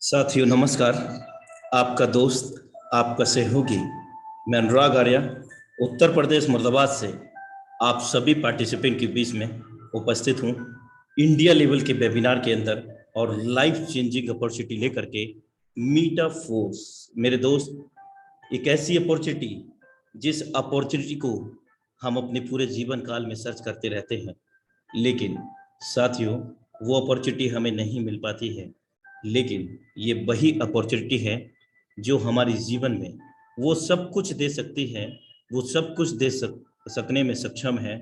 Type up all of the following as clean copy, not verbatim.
साथियों नमस्कार। आपका दोस्त, आपका सहयोगी, मैं अनुराग आर्या, उत्तर प्रदेश मुर्दाबाद से आप सभी पार्टिसिपेंट के बीच में उपस्थित हूँ इंडिया लेवल के वेबिनार के अंदर और लाइफ चेंजिंग अपॉर्चुनिटी लेकर के मीट अ फोर्स। मेरे दोस्त, एक ऐसी अपॉर्चुनिटी जिस अपॉर्चुनिटी को हम अपने पूरे जीवन काल में सर्च करते रहते हैं, लेकिन साथियों वो अपॉर्चुनिटी हमें नहीं मिल पाती है। लेकिन ये वही अपॉर्चुनिटी है जो हमारे जीवन में वो सब कुछ दे सकती है, वो सब कुछ सकने में सक्षम है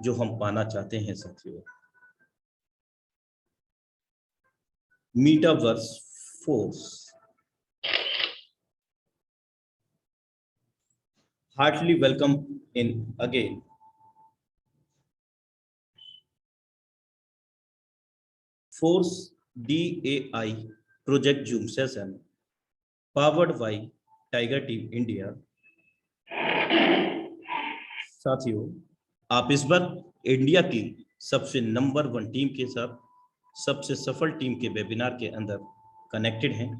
जो हम पाना चाहते हैं। साथियों, metaverse force, heartily welcome in again. Force DAI project zoom session powered by tiger team India. साथियों, आप इस बार इंडिया की सबसे नंबर 1 टीम के साथ सबसे सफल टीम के वेबिनार के अंदर कनेक्टेड हैं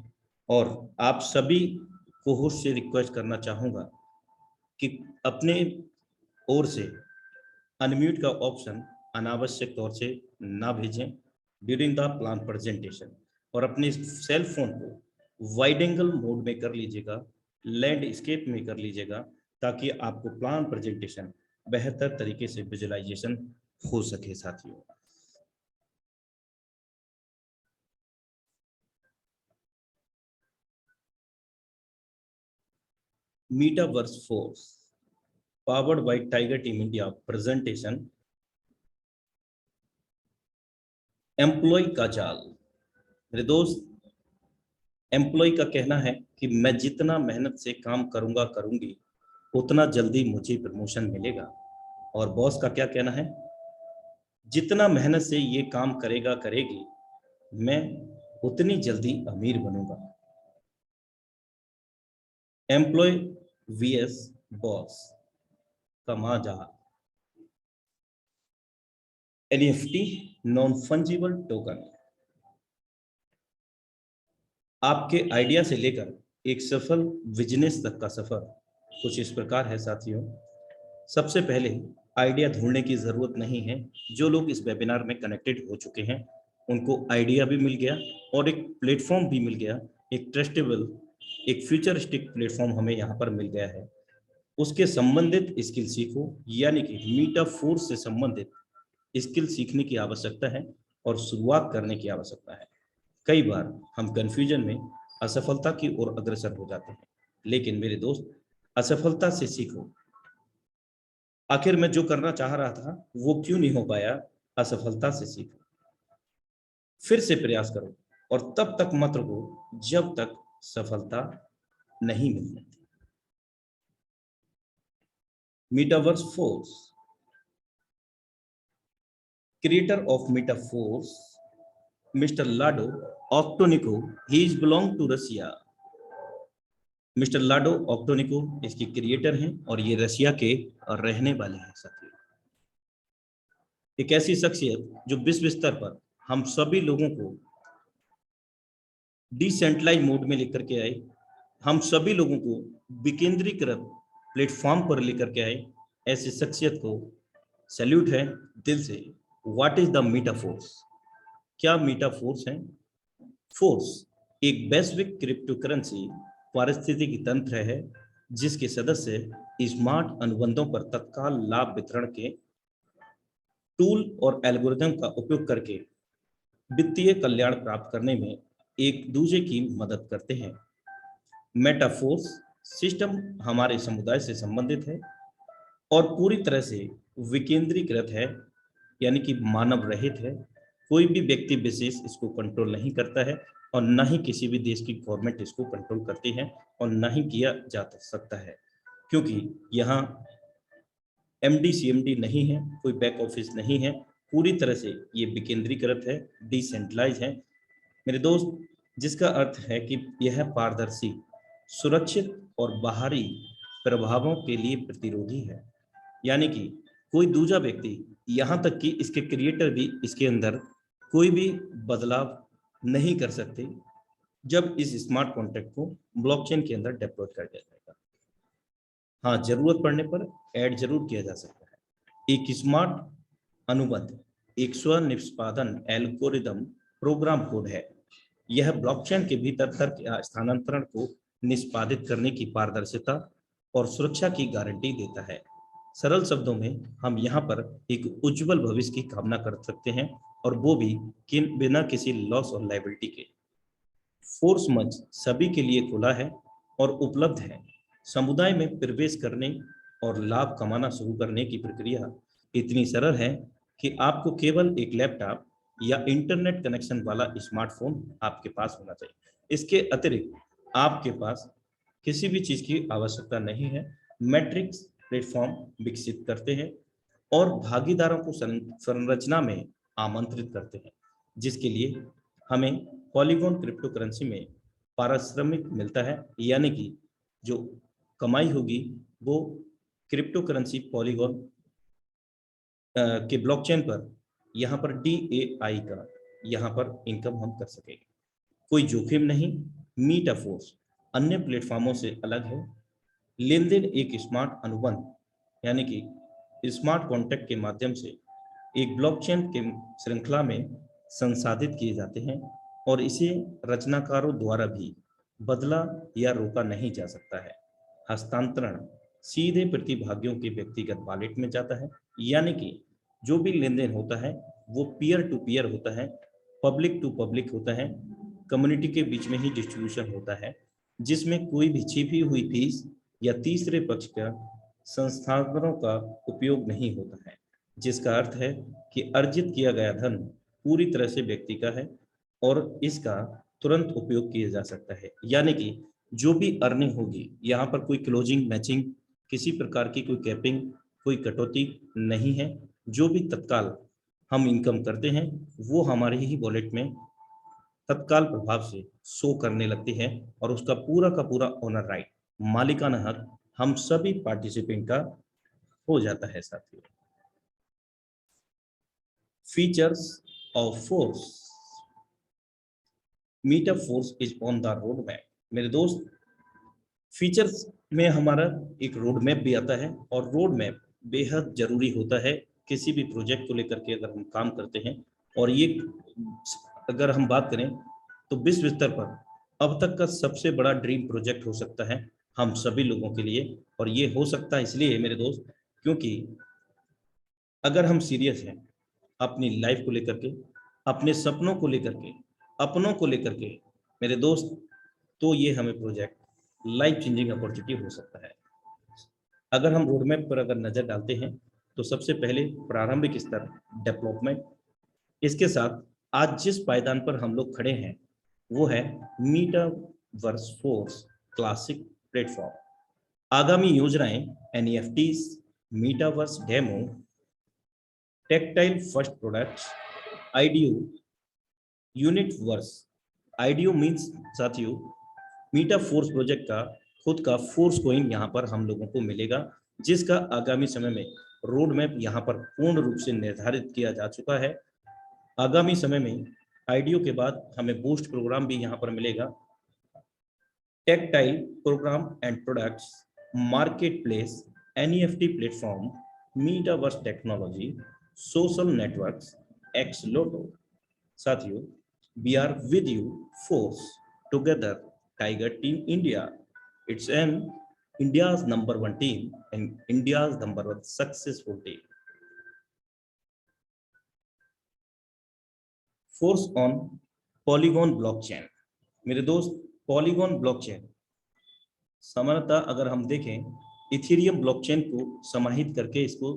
और आप सभी को होस्ट से रिक्वेस्ट करना चाहूँगा कि अपने ओर से अनम्यूट का ऑप्शन अनावश्यक तौर से ना भेजें ड्यूरिंग द प्लान प्रेजेंटेशन, और अपने सेल फोन को वाइड एंगल मोड में कर लीजिएगा, लैंडस्केप में कर लीजिएगा, ताकि आपको प्लान प्रेजेंटेशन बेहतर तरीके से विजुअलाइजेशन हो सके। साथियों, metaverse force powered by tiger team India presentation employ का जाल। मेरे दोस्त, एम्प्लॉय का कहना है कि मैं जितना मेहनत से काम करूंगी उतना जल्दी मुझे प्रमोशन मिलेगा, और बॉस का क्या कहना है, जितना मेहनत से ये काम करेगी मैं उतनी जल्दी अमीर बनूंगा। एम्प्लॉय वीएस बॉस का माजा। NFT नॉन फंजिबल टोकन आपके आइडिया से लेकर एक सफल बिजनेस तक का सफर कुछ इस प्रकार है। साथियों, सबसे पहले आइडिया ढूंढने की जरूरत नहीं है। जो लोग इस वेबिनार में कनेक्टेड हो चुके हैं उनको आइडिया भी मिल गया और एक प्लेटफॉर्म भी मिल गया, एक ट्रस्टेबल, एक फ्यूचरिस्टिक प्लेटफॉर्म हमें यहाँ पर मिल गया है। उसके संबंधित स्किल सीखो, यानी कि मीटा फोर्स से संबंधित स्किल सीखने की आवश्यकता है और शुरुआत करने की आवश्यकता है। कई बार हम कंफ्यूजन में असफलता की ओर अग्रसर हो जाते हैं, लेकिन मेरे दोस्त, असफलता से सीखो। आखिर मैं जो करना चाह रहा था वो क्यों नहीं हो पाया? असफलता से सीखो, फिर से प्रयास करो और तब तक मत रुको जब तक सफलता नहीं मिल जाती। Metaverse force, creator of Metaphors, Mr. Lado Oktoniko, he is belong to Russia. Mister लाडो ऑक्टोनिको इसकी क्रिएटर हैं और ये रशिया के रहने वाले हैं। साथियों, एक ऐसी शख्सियत जो विश्व स्तर पर हम सभी लोगों को डिसेंट्रलाइज मोड में लेकर के आए, हम सभी लोगों को विकेंद्रीकृत प्लेटफॉर्म पर लेकर के आए। ऐसी शख्सियत को सैल्यूट है दिल से। What is the Meta Force? क्या मीटाफोर्स है? फोर्स एक वैश्विक क्रिप्टो करेंसी पारिस्थितिकी तंत्र है जिसके सदस्य स्मार्ट अनुबंधों पर तत्काल लाभ वितरण के टूल और एल्गोरिथम का उपयोग करके वित्तीय कल्याण प्राप्त करने में एक दूसरे की मदद करते हैं। मेटाफोर्स सिस्टम हमारे समुदाय से संबंधित है और पूरी तरह से विकेंद्रीकृत है, यानी कि मानव रहित है। कोई भी व्यक्ति विशेष इसको कंट्रोल नहीं करता है और न ही किसी भी देश की गवर्नमेंट इसको कंट्रोल करती है और न ही किया जा सकता है, क्योंकि यहाँ MD CMD नहीं है, कोई बैक ऑफिस नहीं है। पूरी तरह से ये विकेंद्रीकृत है, डिसेंट्रलाइज है मेरे दोस्त, जिसका अर्थ है कि यह पारदर्शी, सुरक्षित और बाहरी प्रभावों के लिए प्रतिरोधी है। यानी कि कोई दूसरा व्यक्ति, यहाँ तक कि इसके क्रिएटर भी इसके अंदर कोई भी बदलाव नहीं कर सकते जब इस स्मार्ट कॉन्ट्रैक्ट को ब्लॉकचेन के अंदर डिप्लॉय कर दिया जाएगा। हाँ, जरूरत पड़ने पर ऐड जरूर किया जा सकता है। एक स्मार्ट अनुबंध एक स्वनिष्पादन एल्गोरिदम प्रोग्राम कोड है। यह ब्लॉकचेन के भीतर तर्क या स्थानांतरण को निष्पादित करने की पारदर्शिता और सुरक्षा की गारंटी देता है। सरल शब्दों में हम यहाँ पर एक उज्जवल भविष्य की कामना कर सकते हैं, और वो भी बिना किसी लॉस और लायबिलिटी के। फोर्स मंच सभी के लिए खुला है और उपलब्ध है। समुदाय में प्रवेश करने और लाभ कमाना शुरू करने की प्रक्रिया इतनी सरल है कि आपको केवल एक लैपटॉप या इंटरनेट कनेक्शन वाला स्मार्टफोन आपके पास होना चाहिए। इसके अतिरिक्त आपके पास किसी भी चीज की आवश्यकता नहीं है। मैट्रिक्स प्लेटफॉर्म विकसित करते हैं और भागीदारों को संरचना में आमंत्रित करते हैं, जिसके लिए हमें पॉलीगॉन क्रिप्टो करेंसी में पारिश्रमिक मिलता है, यानी कि जो कमाई होगी वो क्रिप्टो करेंसी पॉलीगॉन के ब्लॉकचेन पर यहाँ पर DAI का यहाँ पर इनकम हम कर सकेंगे। कोई जोखिम नहीं। मीटाफोर्स अन्य प्लेटफॉर्मों से अलग है। लेन देन एक स्मार्ट अनुबंध यानी कि स्मार्ट कॉन्ट्रैक्ट के माध्यम से एक ब्लॉकचेन के श्रृंखला में संसाधित किए जाते हैं, और इसे रचनाकारों द्वारा भी बदला या रोका नहीं जा सकता है। हस्तांतरण सीधे प्रतिभागियों के व्यक्तिगत वॉलेट में जाता है, यानी कि जो भी लेन देन होता है वो पीयर टू पीयर होता है, पब्लिक टू पब्लिक होता है, कम्युनिटी के बीच में ही डिस्ट्रीब्यूशन होता है, जिसमें कोई भी छिपी हुई फीस या तीसरे पक्ष का संस्थापनों का उपयोग नहीं होता है, जिसका अर्थ है कि अर्जित किया गया धन पूरी तरह से व्यक्ति का है और इसका तुरंत उपयोग किया जा सकता है। यानी कि जो भी अर्निंग होगी यहाँ पर कोई क्लोजिंग मैचिंग, किसी प्रकार की कोई कैपिंग, कोई कटौती नहीं है। जो भी तत्काल हम इनकम करते हैं वो हमारे ही वॉलेट में तत्काल प्रभाव से शो करने लगती है, और उसका पूरा का पूरा ओनर राइट, मालिकाना हक हम सभी पार्टिसिपेंट का हो जाता है। साथियों, features of force. Meta Force is on the road map. मेरे दोस्त, फीचर्स में हमारा एक रोड मैप भी आता है, और रोड मैप बेहद जरूरी होता है किसी भी प्रोजेक्ट को लेकर के अगर हम काम करते हैं। और ये अगर हम बात करें तो विश्व स्तर पर अब तक का सबसे बड़ा ड्रीम प्रोजेक्ट हो सकता है हम सभी लोगों के लिए। और ये हो सकता है इसलिए मेरे दोस्त, क्योंकि अगर हम सीरियस हैं अपनी लाइफ को लेकर के, अपने सपनों को लेकर के, अपनों को लेकर के, मेरे दोस्त, तो ये हमें प्रोजेक्ट लाइफ चेंजिंग अपॉर्चुनिटी हो सकता है। अगर हम रोड मैप पर अगर नजर डालते हैं तो सबसे पहले प्रारंभिक स्तर डेवलपमेंट। इसके साथ आज जिस पायदान पर हम लोग खड़े हैं वो है मीटावर्स फोर्स क्लासिक प्लेटफॉर्म। आगामी योजनाएं NFTs, metaverse demo, tactile first products, IDO, unit verse. IDO means साथियों, मीटा फोर्स प्रोजेक्ट का खुद का फोर्स कोइन यहाँ पर हम लोगों को मिलेगा, जिसका आगामी समय में रोड मैप यहाँ पर पूर्ण रूप से निर्धारित किया जा चुका है। आगामी समय में आईडीओ के बाद हमें बूस्ट प्रोग्राम भी यहाँ पर मिलेगा। Tactile program and products, market place, NFT platform, metaverse technology, social networks, एक्सलोटो। साथियों, we are with you, force together, tiger team India. It's an India's #1 team and India's #1 successful team. Force on Polygon blockchain. मेरे दोस्त, polygon blockchain सामान्यतः अगर हम देखें Ethereum blockchain को समाहित करके इसको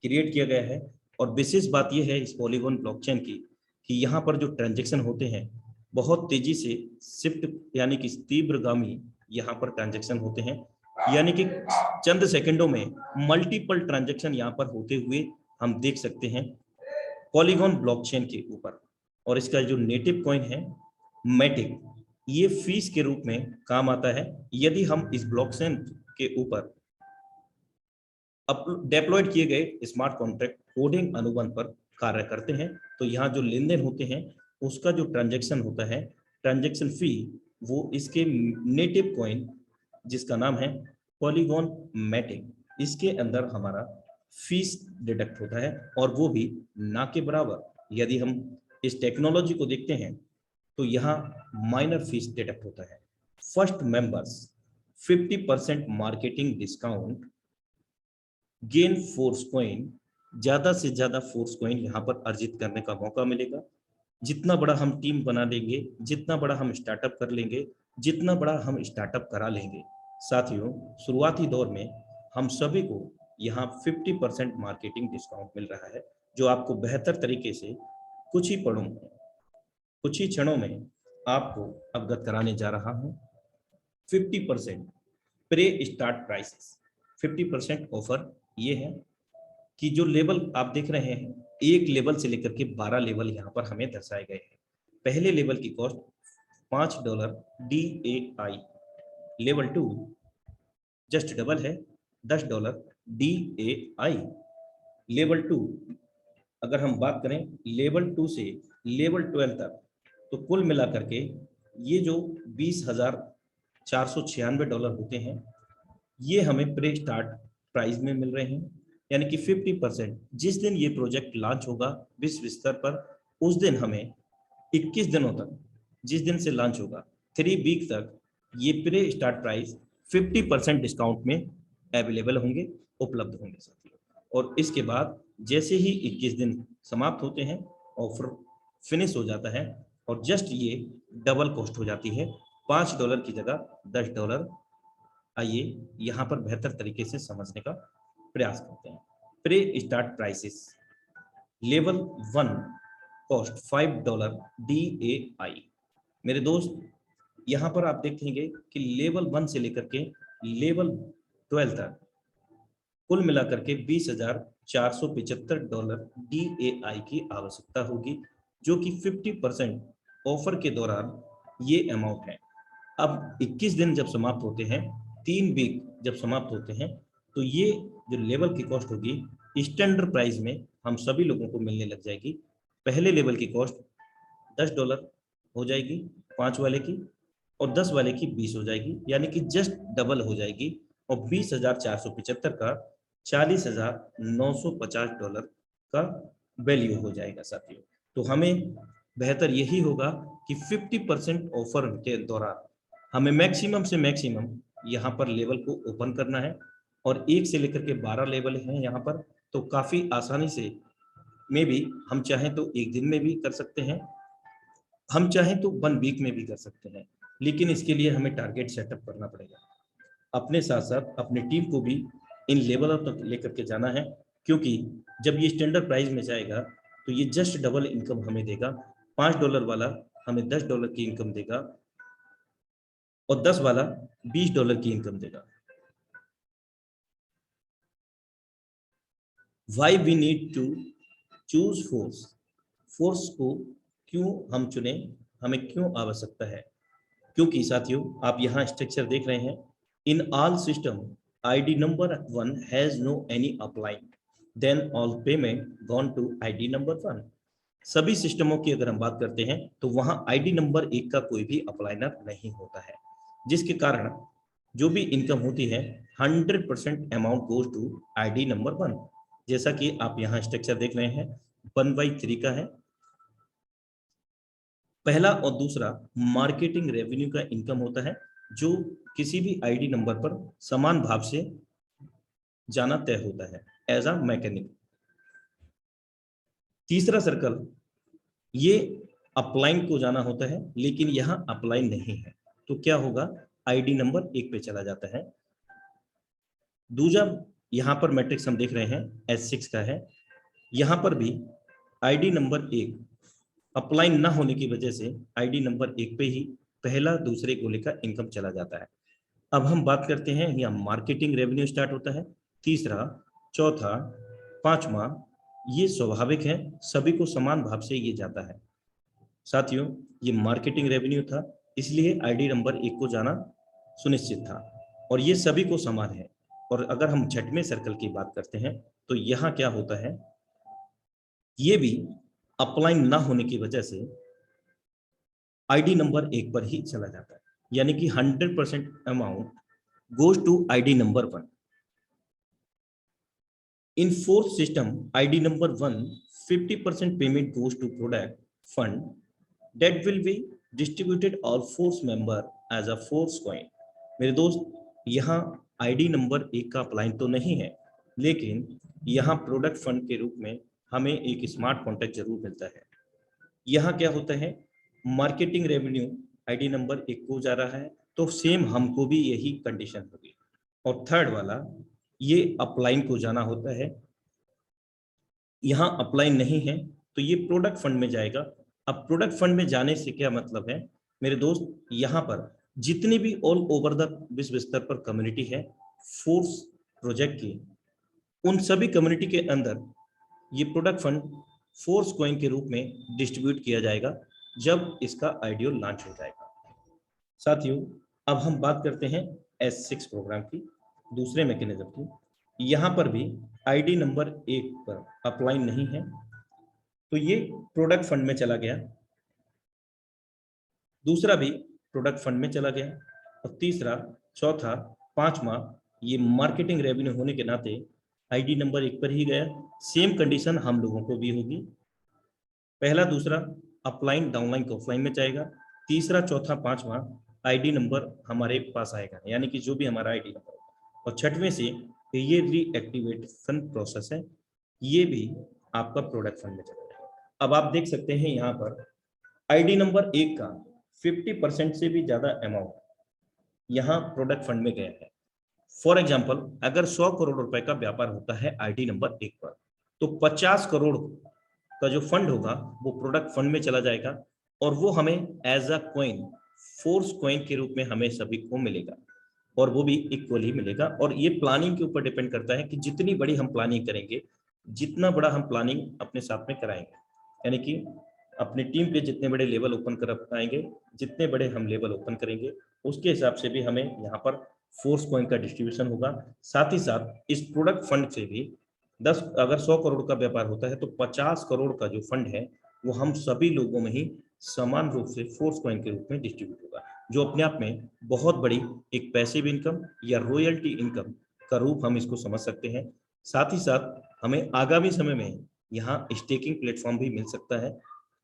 क्रिएट किया गया है। और विशेष बात यह है इस पॉलीगॉन ब्लॉकचेन की कि यहाँ पर जो ट्रांजैक्शन होते हैं बहुत तेजी से शिफ्ट यानी कि तीव्रगामी यहाँ पर ट्रांजैक्शन होते हैं, यानी कि चंद सेकंडों में मल्टीपल ट्रांजैक्शन यहाँ पर होते हुए हम देख सकते हैं पॉलीगॉन ब्लॉकचेन के ऊपर। और इसका जो नेटिव कॉइन है मैटिक, ये फीस के रूप में काम आता है। यदि हम इस ब्लॉकचेन के ऊपर डेप्लॉयड किए गए स्मार्ट कॉन्ट्रैक्ट कोडिंग अनुबंध पर कार्य करते हैं तो यहाँ जो लेन देन होते हैं उसका जो ट्रांजैक्शन होता है, ट्रांजैक्शन फी वो इसके नेटिव कॉइन जिसका नाम है पॉलीगॉन मैटिक, इसके अंदर हमारा फीस डिडक्ट होता है और वो भी ना के बराबर। यदि हम इस टेक्नोलॉजी को देखते हैं तो यहाँ माइनर फीस डिडक्ट होता है। First members 50% marketing discount, gain force coin, ज्यादा से ज्यादा फोर्स कॉइन यहाँ पर अर्जित करने का मौका मिलेगा। जितना बड़ा हम टीम बना लेंगे, जितना बड़ा हम स्टार्टअप कर लेंगे, जितना बड़ा हम स्टार्टअप करा लेंगे, साथियों शुरुआती दौर में हम सभी को यहाँ 50% मार्केटिंग डिस्काउंट मिल रहा है, जो आपको बेहतर तरीके से कुछ ही क्षणों में आपको अवगत कराने जा रहा हूँ। 50% प्रे स्टार्ट प्राइसेस, 50% ऑफर ये है कि जो लेवल आप देख रहे हैं, एक लेवल से लेकर के 12 लेवल यहाँ पर हमें दर्शाए गए हैं। पहले लेवल की cost $5 DAI, level 2 just double है $10 DAI। लेवल 2 अगर हम बात करें लेवल 2 से लेवल 12 तक, तो कुल मिलाकर के ये जो $20,496 होते हैं, ये हमें प्री स्टार्ट प्राइस में मिल रहे हैं। यानी कि 50% जिस दिन ये प्रोजेक्ट लॉन्च होगा विश्व स्तर पर, उस दिन हमें 21 दिनों तक, जिस दिन से लॉन्च होगा 3 वीक तक, ये प्री स्टार्ट प्राइस 50% डिस्काउंट में अवेलेबल होंगे, उपलब्ध होंगे साथियों। और इसके बाद जैसे ही 21 दिन समाप्त होते हैं, ऑफर फिनिश हो जाता है और जस्ट ये डबल कॉस्ट हो जाती है, $5 की जगह $10। आइए यहाँ पर बेहतर तरीके से समझने का प्रयास करते हैं। Pre start prices level 1 cost $5 DAI। मेरे दोस्त यहाँ पर आप देखेंगे कि लेवल 1 से लेकर के लेवल 12 तक कुल मिलाकर के $20,475 DAI की आवश्यकता होगी, जो कि 50% ऑफर के दौरान ये अमाउंट है। अब 21 दिन जब समाप्त होते हैं, 3 वीक जब समाप्त होते हैं, तो ये जो लेवल की कॉस्ट होगी स्टैंडर्ड प्राइस में हम सभी लोगों को मिलने लग जाएगी। पहले लेवल की कॉस्ट $10 हो जाएगी 5 वाले की, और 10 वाले की 20 हो जाएगी, यानी कि जस्ट डबल हो जाएगी। और 20,475 का $40,950 का वैल्यू हो जाएगा साथियों। तो हमें बेहतर यही होगा कि 50% ऑफर के दौरान हमें मैक्सिमम से मैक्सिमम यहाँ पर लेवल को ओपन करना है। और 1 से लेकर के 12 लेवल हैं यहाँ पर, तो काफ़ी आसानी से में भी हम चाहें तो एक दिन में भी कर सकते हैं, हम चाहें तो 1 वीक में भी कर सकते हैं, लेकिन इसके लिए हमें टारगेट सेटअप करना पड़ेगा। अपने साथ साथ अपनी टीम को भी इन लेवलों तक लेकर के जाना है, क्योंकि जब ये स्टैंडर्ड प्राइस में जाएगा तो ये जस्ट डबल इनकम हमें देगा। $5 वाला हमें $10 की इनकम देगा और 10 वाला $20 की इनकम देगा। Why we need to choose force? Force को क्यों हम चुने, हमें क्यों आवश्यकता है? क्योंकि साथियों आप यहाँ स्ट्रक्चर देख रहे हैं, in all system ID number 1 has no any upline, then all payment gone to ID number 1। सभी सिस्टमों की अगर हम बात करते हैं तो वहां ID नंबर 1 का कोई भी अप्लाइनर नहीं होता है, जिसके कारण जो भी इनकम होती है 100% amount goes to ID number 1। जैसा कि आप यहाँ स्ट्रक्चर देख रहे हैं 1/3 का है पहला, और दूसरा मार्केटिंग रेवेन्यू का इनकम होता है, जो किसी भी ID नंबर पर समान भाव से जाना तय होता है एज अ मैकेनिक। तीसरा सर्कल ये अपलाइन को जाना होता है, लेकिन यहाँ अपलाइन नहीं है, तो क्या होगा, ID नंबर 1 पे चला जाता है। दूसरा यहाँ पर मैट्रिक्स हम देख रहे हैं S6 का है, यहाँ पर भी ID नंबर 1 अपलाइन ना होने की वजह से ID नंबर 1 पे ही पहला दूसरे गोले का इनकम चला जाता है। अब हम बात करते हैं, यहाँ मार्केटिंग रेवेन्यू स्टार्ट होता है, तीसरा, चौथा, पांचवा, ये स्वाभाविक है, सभी को समान भाव से ये जाता है। साथियों ये मार्केटिंग रेवेन्यू था, इसलिए ID नंबर 1 को जाना सुनिश्चित था, और ये सभी को समान है। और अगर हम छठवें सर्कल की बात करते हैं तो यहाँ क्या होता है, ये भी अपलाइन ना होने की वजह से आईडी नंबर एक पर ही चला जाता है, यानी कि 100% amount goes to ID number 1. In fourth system, ID number 1, 50% payment goes to product fund that will be distributed all force member as a force coin. मेरे दोस्त, यहाँ आईडी नंबर एक का अप्लाई तो नहीं है, लेकिन यहाँ प्रोडक्ट फंड के रूप में हमें एक स्मार्ट कॉन्ट्रैक्ट जरूर मिलता है. यहाँ क्या होता है, मार्केटिंग रेवेन्यू आईडी नंबर एक को जा रहा है, तो सेम हमको भी यही कंडीशन होगी. और थर्ड वाला ये अपलाइन को जाना होता है, यहाँ अपलाइन नहीं है तो ये प्रोडक्ट फंड में जाएगा. अब प्रोडक्ट फंड में जाने से क्या मतलब है मेरे दोस्त, यहाँ पर जितनी भी ऑल ओवर द विश्व स्तर पर कम्युनिटी है फोर्स प्रोजेक्ट की, उन सभी कम्युनिटी के अंदर ये प्रोडक्ट फंड फोर्स कॉइन के रूप में डिस्ट्रीब्यूट किया जाएगा जब इसका आईडीओ लॉन्च हो जाएगा. साथियों, अब हम बात करते हैं S6 प्रोग्राम की, दूसरे मैकेनिज्म की. यहाँ पर भी आईडी नंबर एक पर अप्लाई नहीं है, तो ये प्रोडक्ट फंड में चला गया, दूसरा भी प्रोडक्ट फंड में चला गया, और तीसरा, चौथा, पांचवा ये मार्केटिंग रेवेन्यू होने के नाते आईडी नंबर एक पर ही गया. सेम कंडीशन हम लोगों को भी होगी. पहला दूसरा अपलाइन डाउनलाइन को ऑफलाइन में जाएगा, तीसरा चौथा पांचवा आईडी नंबर हमारे पास आएगा, यानी कि जो भी हमारा आईडी नंबर होगा. और छठवें से ये रीएक्टिवेशन प्रोसेस है, ये भी आपका प्रोडक्ट फंड में चला जाएगा. अब आप देख सकते हैं यहाँ पर आईडी नंबर एक का 50% से भी ज्यादा अमाउंट यहाँ प्रोडक्ट फंड में गया है. फॉर एग्जाम्पल, अगर 100 करोड़ रुपए का व्यापार होता है आईडी नंबर एक पर, तो 50 करोड़ का जो फंड होगा वो प्रोडक्ट फंड में चला जाएगा, और वो हमें as a coin, force coin के रूप में हमें सभी को मिलेगा, और वो भी इक्वली मिलेगा. और ये प्लानिंग के ऊपर डिपेंड करता है कि जितनी बड़ी हम प्लानिंग करेंगे, जितना बड़ा हम प्लानिंग अपने साथ में कराएंगे, यानी कि अपनी टीम पे जितने बड़े लेवल ओपन कर पाएंगे, जितने बड़े हम लेवल ओपन करेंगे, उसके हिसाब से भी हमें यहाँ पर फोर्स कॉइन का डिस्ट्रीब्यूशन होगा. साथ ही साथ इस प्रोडक्ट फंड से भी 10, अगर 100 करोड़ का व्यापार होता है तो 50 करोड़ का जो फंड है वो हम सभी लोगों में ही समान रूप से फोर्स कॉइन के रूप में डिस्ट्रीब्यूट होगा, जो अपने आप में बहुत बड़ी एक पैसिव इनकम या रॉयल्टी इनकम का रूप हम इसको समझ सकते हैं. साथ ही साथ हमें आगामी समय में यहाँ स्टेकिंग प्लेटफॉर्म भी मिल सकता है,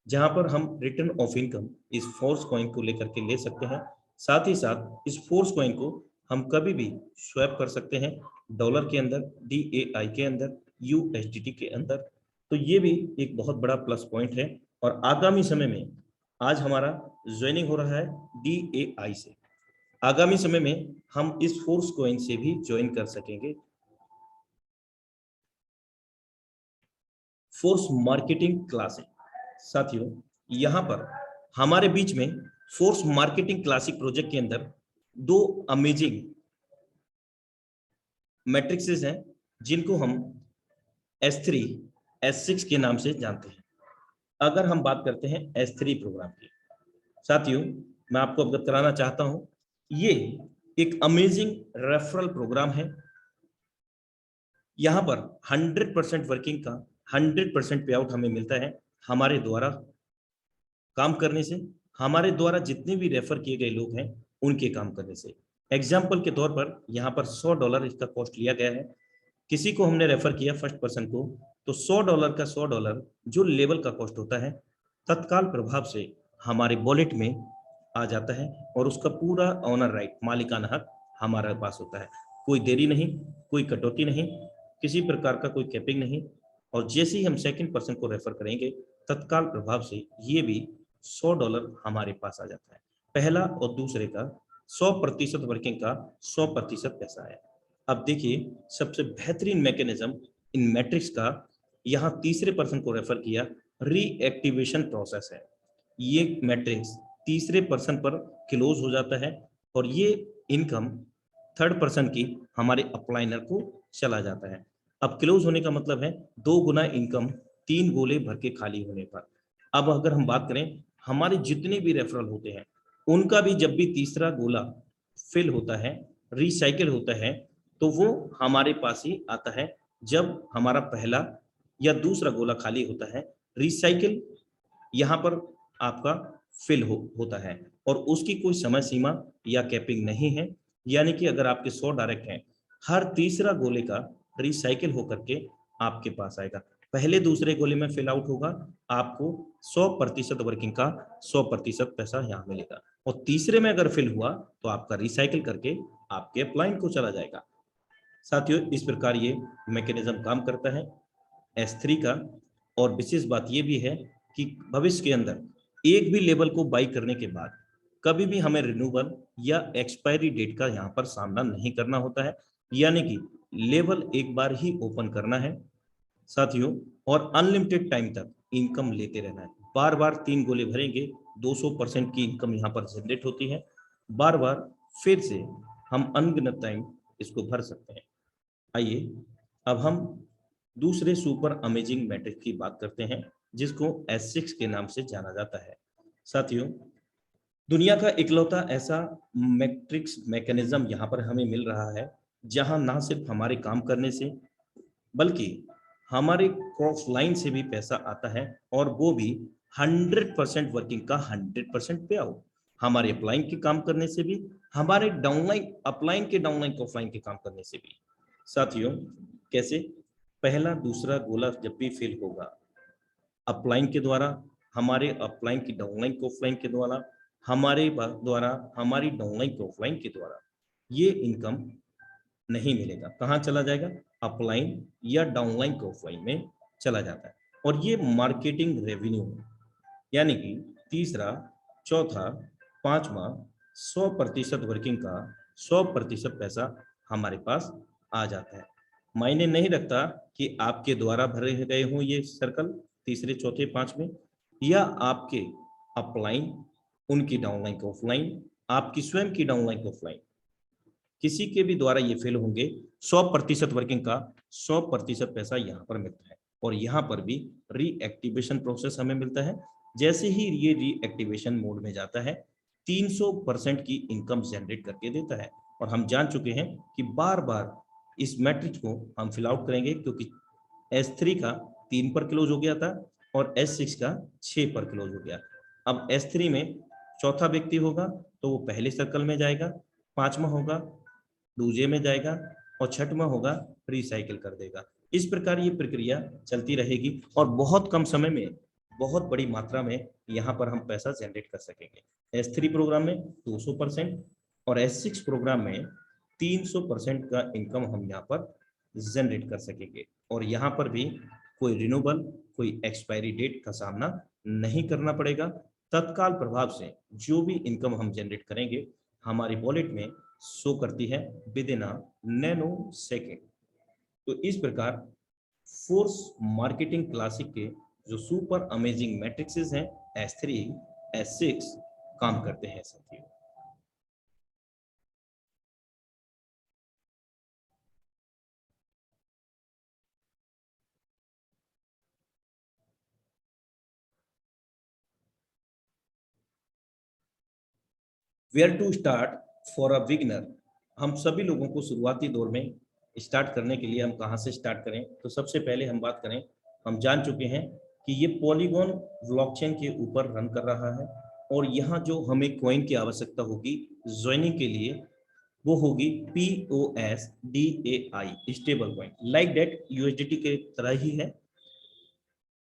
जहां पर हम रिटर्न ऑफ इनकम इस फोर्स कॉइन को लेकर के ले सकते हैं. साथ ही साथ इस फोर्स कॉइन को हम कभी भी स्वैप कर सकते हैं, डॉलर के अंदर, DAI के अंदर, USDT के अंदर. तो ये भी एक बहुत बड़ा प्लस पॉइंट है. और आगामी समय में, आज हमारा ज्वाइनिंग हो रहा है DAI से, आगामी समय में हम इस फोर्स कॉइन से भी ज्वाइन कर सकेंगे. Force marketing classic. साथियों, यहाँ पर हमारे बीच में फोर्स मार्केटिंग क्लासिक प्रोजेक्ट के अंदर दो अमेजिंग मैट्रिक्सेस हैं, जिनको हम S3, S6 के नाम से जानते हैं. अगर हम बात करते हैं S3 प्रोग्राम की, साथियों मैं आपको अवगत कराना चाहता हूं, ये एक अमेजिंग रेफरल प्रोग्राम है. यहाँ पर 100% वर्किंग का 100% पे आउट हमें मिलता है हमारे द्वारा काम करने से, हमारे द्वारा जितने भी रेफर किए गए लोग हैं उनके काम करने से. एग्जाम्पल के तौर पर यहाँ पर $100 इसका कॉस्ट लिया गया है. किसी को हमने रेफर किया फर्स्ट पर्सन को, तो $100 का $100 जो लेवल का कॉस्ट होता है तत्काल प्रभाव से हमारे वॉलेट में आ जाता है, और उसका पूरा ऑनर राइट, मालिकाना हक हमारे पास होता है. कोई देरी नहीं, कोई कटौती नहीं, किसी प्रकार का कोई कैपिंग नहीं. और जैसे ही हम सेकंड पर्सन को रेफर करेंगे, तत्काल प्रभाव से ये भी $100 हमारे पास आ जाता है. पहला और दूसरे का 100% वर्किंग का 100% पैसा है. अब देखिए, सबसे बेहतरीन मैकेनिज्म इन मैट्रिक्स का, यहाँ तीसरे पर्सन को रेफर किया, रीएक्टिवेशन प्रोसेस है. ये मैट्रिक्स तीसरे पर्सन पर क्लोज हो जाता है, और ये इनकम थर्ड पर्सन की हमारे अपलाइनर को चला जाता है. अब क्लोज होने का मतलब है 2 गुना इनकम 3 गोले भर के खाली होने पर. अब अगर हम बात करें, हमारे जितने भी रेफरल होते हैं उनका भी जब भी तीसरा गोला फिल होता है, रिसाइकिल होता है, तो वो हमारे पास ही आता है. जब हमारा पहला या दूसरा गोला खाली होता है, रिसाइकिल यहाँ पर आपका फिल होता है और उसकी कोई समय सीमा या कैपिंग नहीं है। यानी कि अगर आपके 100 डायरेक्ट हैं, हर तीसरा गोले का रिसाइकिल होकर के आपके पास आएगा। पहले दूसरे गोले में फिल आउट होगा, आपको 100% वर्किंग का 100% पैसा यहाँ मिलेगा, और तीसरे में अगर फिल हुआ तो आपका रिसाइकिल करके आपके अपलाइन को चला जाएगा। साथियों, इस प्रकार ये मैकेनिज्म काम करता है S3 का। और विशेष बात ये भी है कि भविष्य के अंदर एक भी लेवल को बाई करने के बाद कभी भी हमें रिन्यूअल या एक्सपायरी डेट का यहाँ पर सामना नहीं करना होता है। यानी कि लेवल एक बार ही ओपन करना है साथियों, और अनलिमिटेड टाइम तक इनकम लेते रहना है। बार बार 3 गोले भरेंगे, 200% की इनकम यहाँ पर जनरेट होती है। बार बार फिर से हम अनगिनत टाइम इसको भर सकते हैं। आइए अब हम दूसरे सुपर अमेजिंग मैट्रिक्स की बात करते हैं, जिसको S6 के नाम से जाना जाता है। साथियों, दुनिया का इकलौता ऐसा मैट्रिक्स मैकेनिज्म यहाँ पर हमें मिल रहा है, जहाँ ना सिर्फ हमारे काम करने से बल्कि हमारे क्रॉस लाइन से भी पैसा आता है, और वो भी 100% वर्किंग का 100% पे आउट। हमारे अपलाइन के काम करने से भी, हमारे डाउनलाइन अपलाइन के डाउनलाइन ऑफलाइन के काम करने से भी। साथियों, कैसे? पहला दूसरा गोला जब भी फिल होगा अपलाइन के द्वारा, हमारे अपलाइन की डाउनलाइन को ऑफलाइन के द्वारा, हमारे द्वारा हमारी डाउनलाइन को ऑफलाइन के द्वारा, ये इनकम नहीं मिलेगा। कहाँ चला जाएगा? अपलाइन या डाउनलाइन को ऑफलाइन में चला जाता है। और ये मार्केटिंग रेवेन्यू है। यानी कि तीसरा, चौथा, पांचवा 100% वर्किंग का 100% पैसा हमारे पास आ जाता है। मायने नहीं रखता कि आपके द्वारा भरे गए हों ये सर्कल तीसरे, चौथे, पांचवें, या आपके अपलाइन, उनकी डाउनलाइन को ऑफलाइन, आपकी स्वयं की डाउनलाइन को ऑफलाइन, किसी के भी द्वारा ये फेल होंगे, 100% वर्किंग का 100% पैसा यहाँ पर मिलता है। और यहाँ पर भी रीएक्टिवेशन प्रोसेस हमें मिलता है। जैसे ही ये रीएक्टिवेशन मोड में जाता है, 300% की इनकम जनरेट करके देता है। और हम जान चुके हैं कि बार बार इस मैट्रिक्स को हम फिल आउट करेंगे, क्योंकि S3 का 3 पर क्लोज हो गया था और S6 का 6 पर क्लोज हो गया। अब S3 में चौथा व्यक्ति होगा तो वो पहले सर्कल में जाएगा, पांचवा होगा दूजे में जाएगा, और छठवां होगा रिसाइकिल कर देगा। इस प्रकार ये प्रक्रिया चलती रहेगी और बहुत कम समय में बहुत बड़ी मात्रा में यहाँ पर हम पैसा जनरेट कर सकेंगे। S3 प्रोग्राम में 200% और S6 प्रोग्राम में 300% का इनकम हम यहाँ पर जनरेट कर सकेंगे। और यहाँ पर भी कोई रिन्यूअल, कोई एक्सपायरी डेट का सामना नहीं करना पड़ेगा। तत्काल प्रभाव से जो भी इनकम हम जनरेट करेंगे हमारी वॉलेट में शो करती है with in a nano second. तो इस प्रकार फोर्स मार्केटिंग क्लासिक के जो सुपर अमेजिंग मैट्रिक्सेस हैं S3, S6 काम करते हैं साथियों। Where to start for a beginner. हम सभी लोगों को शुरुआती दौर में स्टार्ट करने के लिए हम कहाँ से स्टार्ट करें? तो सबसे पहले हम बात करें, हम जान चुके हैं कि ये पॉलीगॉन ब्लॉकचेन के ऊपर रन कर रहा है, और यहाँ जो हमें कॉइन की आवश्यकता होगी ज्वाइनिंग के लिए, वो होगी POSDAI stable coin, like that USDT के तरह ही है,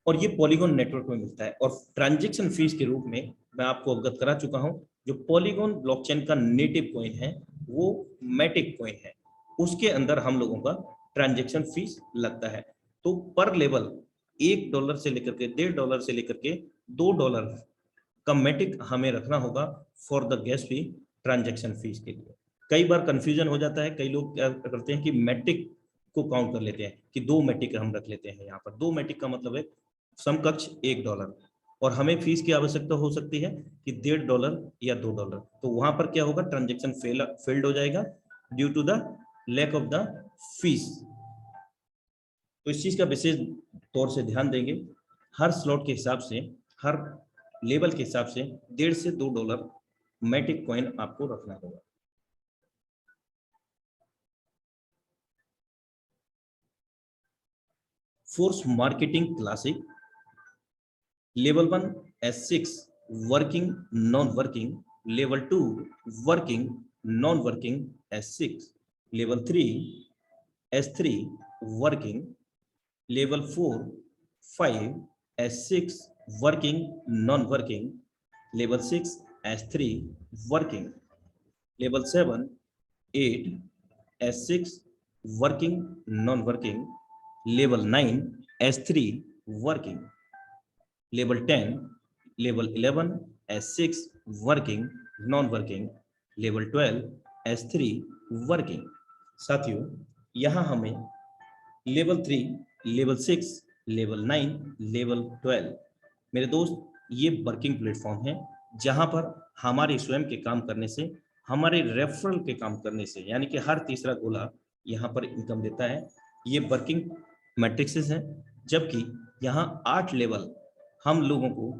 और ये पॉलीगॉन नेटवर्क में मिलता है। और ट्रांजैक्शन फीस के रूप में मैं आपको अवगत करा चुका हूं, जो पॉलीगॉन ब्लॉकचेन का नेटिव कॉइन है वो मैटिक कॉइन है, उसके अंदर हम लोगों का ट्रांजैक्शन फीस लगता है। तो पर लेवल $1 से लेकर के $1.5 से लेकर के $2 का मैटिक हमें रखना होगा for the gas fee transaction fees के लिए। कई बार कंफ्यूजन हो जाता है, कई लोग क्या करते हैं कि मैटिक को काउंट कर लेते हैं कि 2 मैटिक हम रख लेते हैं। यहाँ पर 2 मैटिक का मतलब है समकक्ष $1, और हमें फीस की आवश्यकता हो सकती है कि $1.5 या $2। तो वहां पर क्या होगा? ट्रांजेक्शन फेल्ड हो जाएगा due to the lack of the fees. तो इस चीज का विशेष तौर से ध्यान देंगे। हर स्लॉट के हिसाब से, हर लेवल के हिसाब से $1.5 से $2 मैटिक कॉइन आपको रखना होगा। Force marketing classic level 1 S6 working, non-working. Level 2, working, non-working, S6. Level 3, S3, working. Level 4, 5, S6, working, non-working. Level 6, S3, working. Level 7, 8, S6, working, non-working. Level 9, S3, working. Level 10, level 11, S6, working, non-working. Level 12, S3, working. साथियों, यहाँ हमें level 3, level 6, level 9, level 12, मेरे दोस्त, ये working platform है जहां पर हमारे स्वयं के काम करने से, हमारे रेफरल के काम करने से, यानी कि हर तीसरा गोला यहाँ पर इनकम देता है। ये वर्किंग मैट्रिक्सेस हैं, जबकि यहाँ 8 लेवल हम लोगों को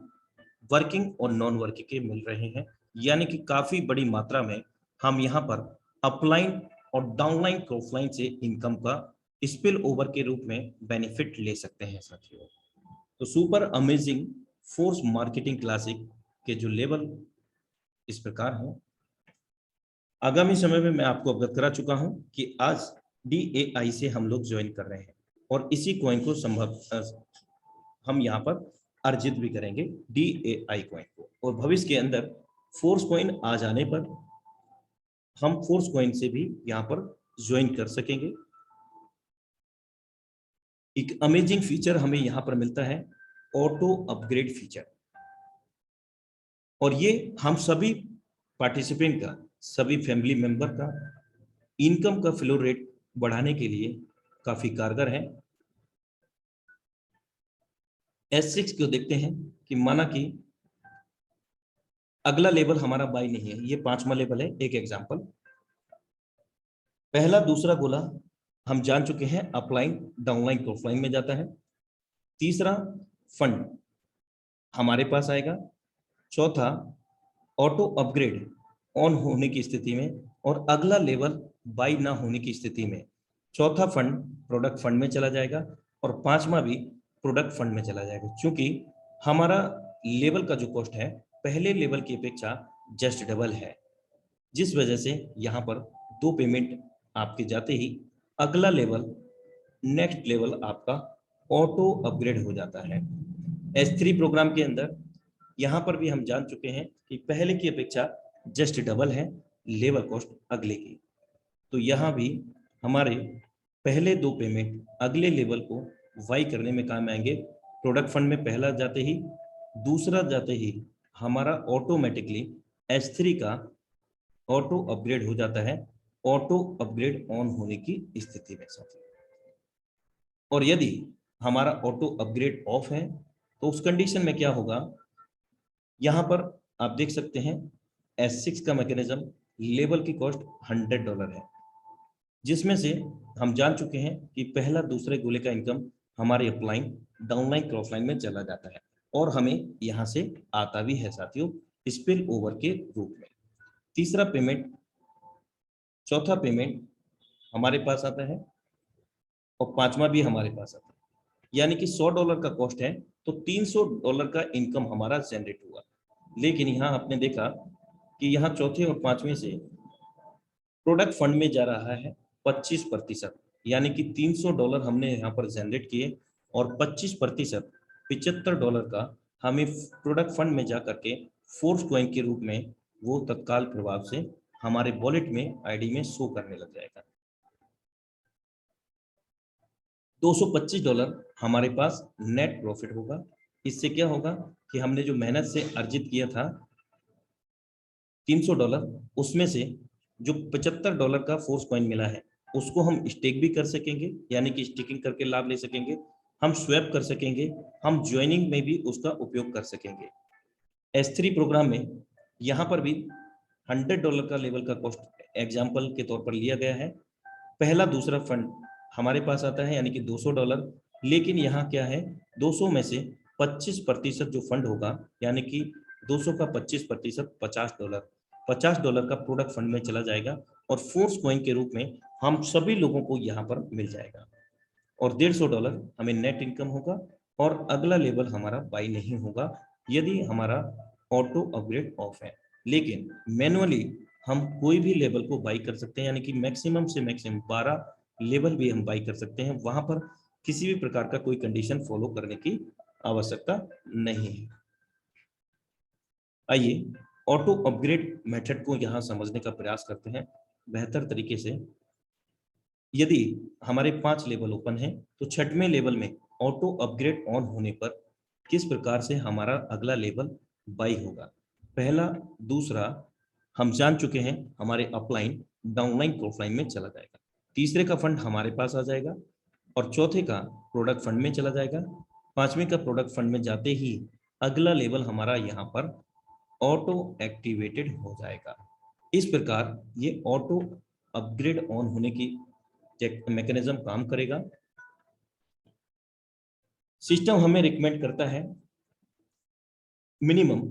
वर्किंग और नॉन वर्किंग के मिल रहे हैं, यानी कि काफी बड़ी मात्रा में हम यहाँ पर अपलाइन और डाउनलाइन क्रॉसलाइन से इनकम का स्पिल ओवर के रूप में बेनिफिट ले सकते हैं साथियों। तो super amazing force marketing classic के जो लेवल इस प्रकार हैं। आगामी समय में मैं आपको अवगत करा चुका हूं कि आज DAI से हम लोग ज्वाइन कर रहे हैं और इसी कॉइन को हम यहाँ पर अर्जित भी करेंगे, DAI कॉइन को। और भविष्य के अंदर फोर्स कॉइन आ जाने पर हम फोर्स कॉइन से भी यहाँ पर ज्वाइन कर सकेंगे। एक अमेजिंग फीचर हमें यहाँ पर मिलता है, ऑटो अपग्रेड फीचर, और ये हम सभी पार्टिसिपेंट का, सभी फैमिली मेंबर का इनकम का फ्लो रेट बढ़ाने के लिए काफी कारगर है। S6 को देखते हैं कि माना कि अगला लेवल हमारा बाई नहीं है, ये 5वां लेवल है। एक एग्जांपल, पहला दूसरा गोला हम जान चुके हैं, अपलाइन डाउनलाइन क्रॉसलाइन में जाता है। तीसरा फंड हमारे पास आएगा। चौथा ऑटो अपग्रेड ऑन होने की स्थिति में, और अगला लेवल बाई ना होने की स्थिति में चौथा फंड प्रोडक्ट फंड में चला जाएगा और 5वां भी प्रोडक्ट फंड में चला जाएगा। क्योंकि हमारा लेवल का जो कॉस्ट है पहले लेवल की अपेक्षा जस्ट डबल है, जिस वजह से यहाँ पर 2 पेमेंट आपके जाते ही अगला लेवल, नेक्स्ट लेवल आपका ऑटो अपग्रेड हो जाता है। S3 प्रोग्राम के अंदर यहाँ पर भी हम जान चुके हैं कि पहले की अपेक्षा जस्ट डबल है लेवल कॉस्ट अगले की। तो यहाँ भी हमारे पहले 2 पेमेंट अगले लेवल को वाई करने में काम आएंगे। प्रोडक्ट फंड में पहला जाते ही, दूसरा जाते ही हमारा ऑटोमेटिकली S3 का ऑटो अपग्रेड हो जाता है, ऑटो अपग्रेड ऑन होने की स्थिति में साथियों। और यदि हमारा ऑटो अपग्रेड ऑफ है तो उस कंडीशन में क्या होगा, यहाँ पर आप देख सकते हैं S6 का मैकेनिज्म, लेवल की कॉस्ट $100 है, जिसमें से हम जान चुके हैं कि पहला दूसरे गोले का इनकम हमारे अपलाइन डाउनलाइन क्रॉसलाइन में चला जाता है और हमें यहाँ से आता भी है साथियों स्पिल ओवर के रूप में। तीसरा पेमेंट, चौथा पेमेंट हमारे पास आता है और 5वां भी हमारे पास आता है, यानी कि $100 का कॉस्ट है तो $300 का इनकम हमारा जनरेट हुआ। लेकिन यहाँ आपने देखा कि यहाँ चौथे और 5वें से प्रोडक्ट फंड में जा रहा है 25%, यानी कि $300 हमने यहाँ पर जनरेट किए और 25% $75 का हमें प्रोडक्ट फंड में जा करके फोर्स कॉइन के रूप में वो तत्काल प्रभाव से हमारे वॉलेट में आईडी में शो करने लग जाएगा। $225 हमारे पास नेट प्रॉफिट होगा। इससे क्या होगा कि हमने जो मेहनत से अर्जित किया था $300, उसमें से जो $75 का फोर्स कॉइन मिला है उसको हम स्टेक भी कर सकेंगे, यानी कि स्टेकिंग करके लाभ ले सकेंगे, हम स्वैप कर सकेंगे, हम ज्वाइनिंग में भी उसका उपयोग कर सकेंगे। S3 प्रोग्राम में यहाँ पर भी $100 का लेवल का कॉस्ट एग्जाम्पल के तौर पर लिया गया है। पहला दूसरा फंड हमारे पास आता है, यानी कि $200, लेकिन यहाँ क्या है, 200 में से 25% जो फंड होगा, यानी कि 200 का 25% $50 का प्रोडक्ट फंड में चला जाएगा और फोर्स कॉइन के रूप में हम सभी लोगों को यहाँ पर मिल जाएगा और $150 हमें नेट इनकम होगा और अगला लेवल हमारा बाई नहीं होगा यदि हमारा ऑटो अपग्रेड ऑफ है, लेकिन मैनुअली हम कोई भी लेवल को बाई कर सकते हैं, यानी कि मैक्सिमम से मैक्सिमम 12 लेवल भी हम बाई कर सकते हैं। वहां पर किसी भी प्रकार का कोई कंडीशन फॉलो करने की आवश्यकता नहीं है। आइए ऑटो अपग्रेड मेथड को यहाँ समझने का प्रयास करते हैं बेहतर तरीके से। यदि हमारे 5 लेवल ओपन हैं तो छठवें लेवल में ऑटो अपग्रेड ऑन होने पर किस प्रकार से हमारा अगला लेवल बाई होगा। पहला, दूसरा हम जान चुके हैं, हमारे अपलाइन डाउनलाइन क्रॉपलाइन में चला जाएगा। तीसरे का फंड हमारे पास आ जाएगा और चौथे का प्रोडक्ट फंड में चला जाएगा। पांचवें का प्रोडक्ट फंड में जाते ही अगला लेवल हमारा यहाँ पर ऑटो एक्टिवेटेड हो जाएगा। इस प्रकार ये ऑटो अपग्रेड ऑन होने की मैकेनिज्म काम करेगा। सिस्टम हमें रिकमेंड करता है मिनिमम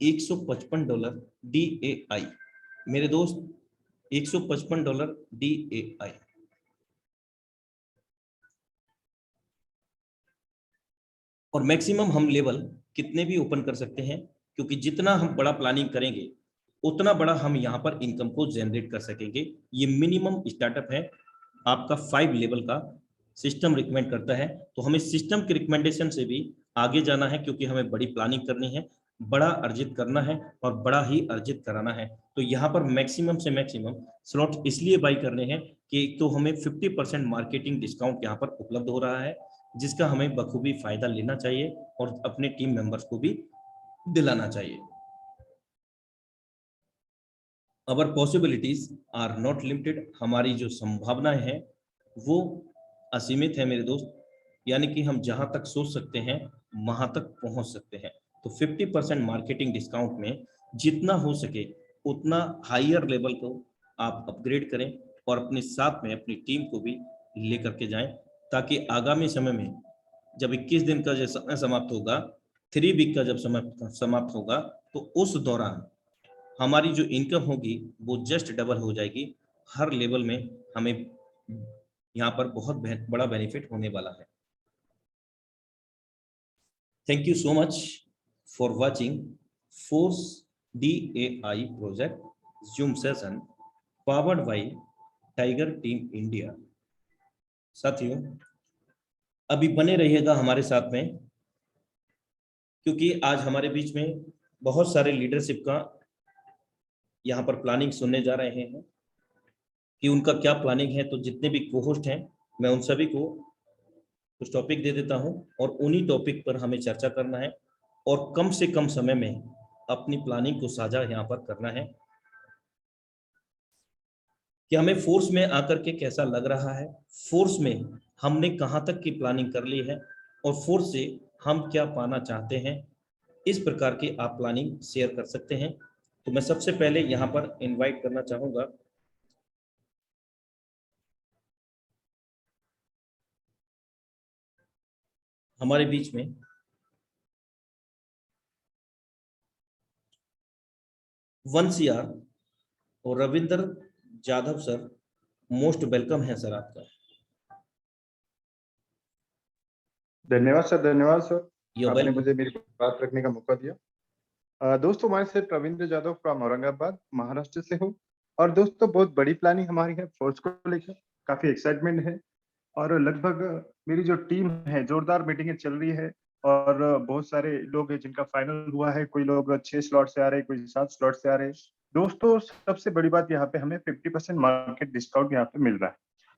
$155 DAI। मेरे दोस्त, $155 DAI। और मैक्सिमम हम लेवल कितने भी ओपन कर सकते हैं, क्योंकि जितना हम बड़ा प्लानिंग करेंगे उतना बड़ा हम यहाँ पर इनकम को जनरेट कर सकेंगे। ये मिनिमम स्टार्टअप है, आपका 5 लेवल का सिस्टम रिकमेंड करता है। तो हमें सिस्टम के रिकमेंडेशन से भी आगे जाना है, क्योंकि हमें बड़ी प्लानिंग करनी है, बड़ा अर्जित करना है और बड़ा ही अर्जित कराना है। तो यहाँ पर मैक्सिमम से मैक्सिमम स्लॉट इसलिए बाई करने हैं कि एक तो हमें 50% मार्केटिंग डिस्काउंट यहाँ पर उपलब्ध हो रहा है, जिसका हमें बखूबी फायदा लेना चाहिए और अपने टीम मेंबर्स को भी दिलाना चाहिए। अवर पॉसिबिलिटीज आर नॉट लिमिटेड। हमारी जो संभावनाएं हैं वो असीमित है मेरे दोस्त, यानी कि हम जहां तक सोच सकते हैं वहां तक पहुंच सकते हैं। तो 50% मार्केटिंग डिस्काउंट में जितना हो सके उतना हायर लेवल को आप अपग्रेड करें और अपने साथ में अपनी टीम को भी लेकर के जाएं, ताकि आगामी समय में जब 21 दिन का जो समय समाप्त होगा, 3 वीक का जब समय समाप्त होगा, तो उस दौरान हमारी जो इनकम होगी वो जस्ट डबल हो जाएगी। हर लेवल में हमें यहाँ पर बहुत बड़ा बेनिफिट होने वाला है। Thank you so much for watching force DAI project zoom session powered by tiger team India. साथियों, अभी बने रहिएगा हमारे साथ में, क्योंकि आज हमारे बीच में बहुत सारे लीडरशिप का यहाँ पर प्लानिंग सुनने जा रहे हैं कि उनका क्या प्लानिंग है। तो जितने भी कोहोस्ट हैं मैं उन सभी को कुछ टॉपिक दे देता हूं और उन्हीं टॉपिक पर हमें चर्चा करना है और कम से कम समय में अपनी प्लानिंग को साझा यहाँ पर करना है कि हमें फोर्स में आकर के कैसा लग रहा है, फोर्स में हमने कहाँ तक की प्लानिंग कर ली है और फोर्स से हम क्या पाना चाहते हैं। इस प्रकार की आप प्लानिंग शेयर कर सकते हैं। तो मैं सबसे पहले यहाँ पर इनवाइट करना चाहूँगा हमारे बीच में वंशियार और Ravindra Jadhav sir. Most welcome है सर आपका। धन्यवाद सर, धन्यवाद सर, You're आपने welcome. मुझे मेरी बात रखने का मौका दिया। दोस्तों, मैं से रविंद्र जाधव फ्रॉम औरंगाबाद महाराष्ट्र से हूँ। और दोस्तों, बहुत बड़ी प्लानिंग हमारी है फोर्स को लेकर, काफी एक्साइटमेंट है। और लगभग मेरी जो टीम है, जोरदार मीटिंगें चल रही है और बहुत सारे लोग हैं जिनका फाइनल हुआ है। कोई लोग 6 स्लॉट से आ रहे हैं, कोई 7 स्लॉट से आ रहे हैं। दोस्तों, सबसे बड़ी बात यहाँ पे हमें 50% मार्केट डिस्काउंट यहाँ पे मिल रहा है।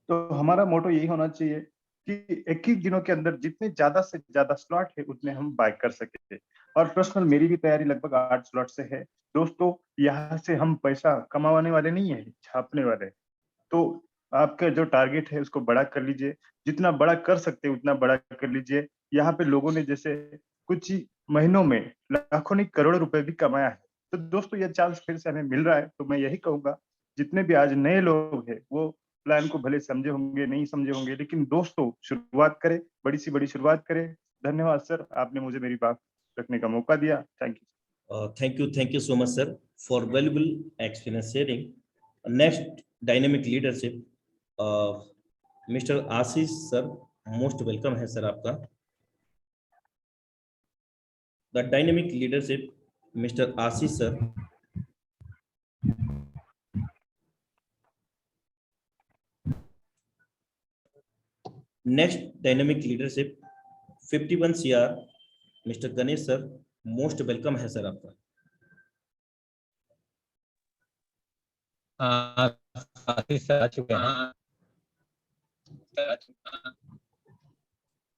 तो हमारा मोटो यही होना चाहिए कि 21 दिनों के अंदर जितने ज्यादा से ज्यादा स्लॉट है उतने हम बाय कर सके। और पर्सनल मेरी भी तैयारी लगभग 8 स्लॉट से है। दोस्तों, यहाँ से हम पैसा कमाने वाले नहीं है, छापने वाले हैं। तो आपका जो टारगेट है उसको बड़ा कर लीजिए, जितना बड़ा कर सकते हैं उतना बड़ा कर लीजिए। यहाँ पे लोगों ने जैसे कुछ ही महीनों में लाखों नहीं करोड़ों रुपए भी कमाया है। तो दोस्तों, ये चांस फिर से हमें मिल रहा है। तो मैं यही कहूंगा, जितने भी आज नए लोग हैं वो प्लान को भले समझे होंगे, नहीं समझे होंगे, लेकिन दोस्तों शुरुआत करें, बड़ी सी बड़ी शुरुआत करें। धन्यवाद सर, आपने मुझे मेरी बात रखने का मौका दिया। Thank you. Thank you so much, sir, for valuable experience sharing. Next, dynamic leadership, Mr. Ashish sir, most welcome है सर आपका। The dynamic leadership mister Ashish sir, next dynamic leadership 51 CR mister Ganesh sir, most welcome है sir आपका। आशीष sir आ चुके हैं।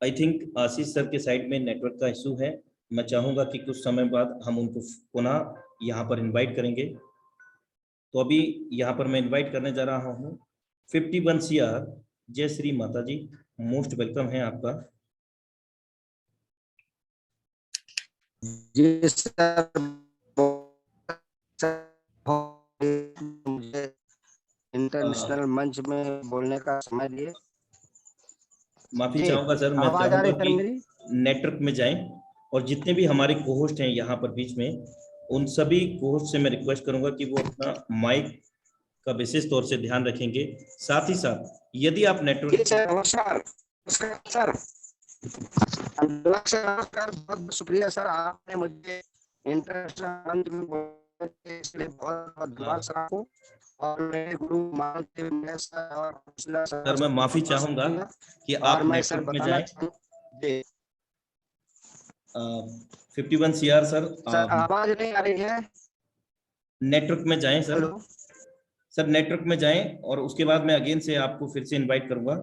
I think Ashish sir के side में network का issue है। मैं चाहूंगा कि कुछ समय बाद हम उनको पुनः यहाँ पर इनवाइट करेंगे। तो अभी यहाँ पर मैं इनवाइट करने जा रहा हूँ 51 CR। जय श्री माता जी, मोस्ट वेलकम है आपका। जी सर, मुझे इंटरनेशनल मंच में बोलने का समय दिए। माफी जी, चाहूंगा सर, मैं आवाज आ चाहूंगा रही सर कि मेरी? नेटवर्क में जाएं और जितने भी हमारे कोहोस्ट हैं यहाँ पर बीच में, उन सभी कोहोस्ट से मैं रिक्वेस्ट करूंगा कि वो अपना माइक का विशेष तौर से ध्यान रखेंगे। साथ ही साथ यदि आप जी नेटवर्क सर, नमस्कार नमस्कार सर, नमस्कार, बहुत शुक्रिया सर, आपने मुझे इंटरनेशनल मंच में बोलने के इसलिए बहुत बहुत धन्यवाद सर आपको। और मेरे गुरु मानते हुए सर और हौसला सर, मैं माफी चाहूंगा कि और आप मैं सर नेटवर्क में बताना जाएं। चाहूँ जी 51 CR सर, सर, आवाज नहीं आ रही है? नेटवर्क में जाएं सर। हेलो सर नेटवर्क में जाएं और उसके बाद मैं अगेन से आपको फिर से इनवाइट करूंगा।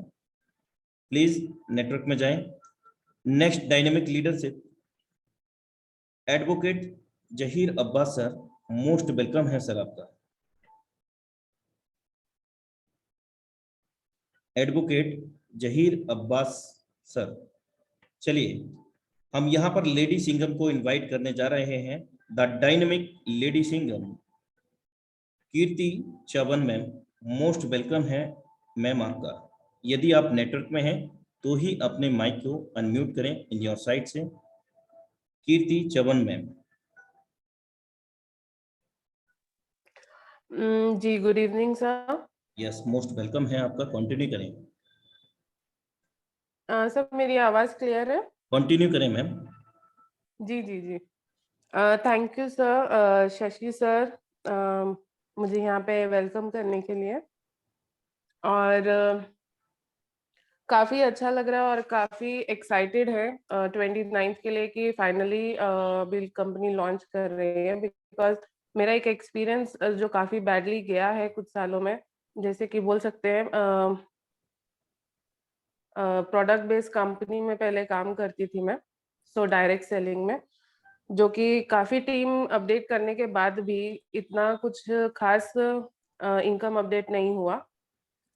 प्लीज नेटवर्क में जाएं। Next dynamic leadership advocate Zaheer Abbas sir, most welcome है सर आपका। एडवोकेट जहीर अब्बास सर, चलिए हम यहाँ पर लेडी सिंघम को इनवाइट करने जा रहे हैं। The dynamic lady Singham Kirti Chavan ma'am, most welcome है मैम आपका। यदि आप नेटवर्क में हैं तो ही अपने माइक को अनम्यूट करें इन योर साइड से। कीर्ति चवन मैम। जी, good evening sir. Yes, most welcome है आपका, कंटिन्यू करें। सर मेरी आवाज़ क्लियर है? कंटिन्यू करें मैम। जी जी जी, thank you sir, Shashi sir, मुझे यहाँ पे वेलकम करने के लिए। और काफ़ी अच्छा लग रहा है और काफ़ी एक्साइटेड है 29th के लिए कि फाइनली बिल कंपनी लॉन्च कर रही है। बिकॉज मेरा एक एक्सपीरियंस जो काफ़ी बैडली गया है कुछ सालों में, जैसे कि बोल सकते हैं प्रोडक्ट बेस्ड कंपनी में पहले काम करती थी मैं, सो डायरेक्ट सेलिंग में, जो कि काफ़ी टीम अपडेट करने के बाद भी इतना कुछ खास इनकम अपडेट नहीं हुआ।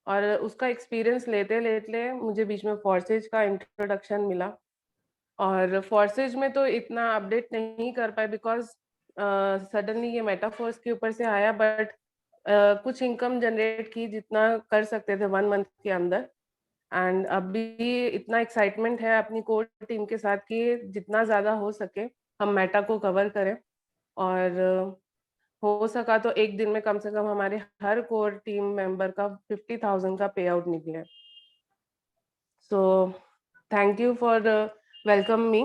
और उसका एक्सपीरियंस लेते लेते मुझे बीच में फोर्सेज का इंट्रोडक्शन मिला, और फोर्सेज में तो इतना अपडेट नहीं कर पाए बिकॉज सडनली ये मेटाफोर्स के ऊपर से आया। बट कुछ इनकम जनरेट की जितना कर सकते थे 1 मंथ के अंदर। एंड अभी इतना एक्साइटमेंट है अपनी कोर टीम के साथ कि जितना ज़्यादा हो सके हम मेटा को कवर करें। और हो सका तो एक दिन में कम से कम हमारे हर कोर टीम मेंबर का 50,000 का पे आउट निकले। So thank you for welcome me.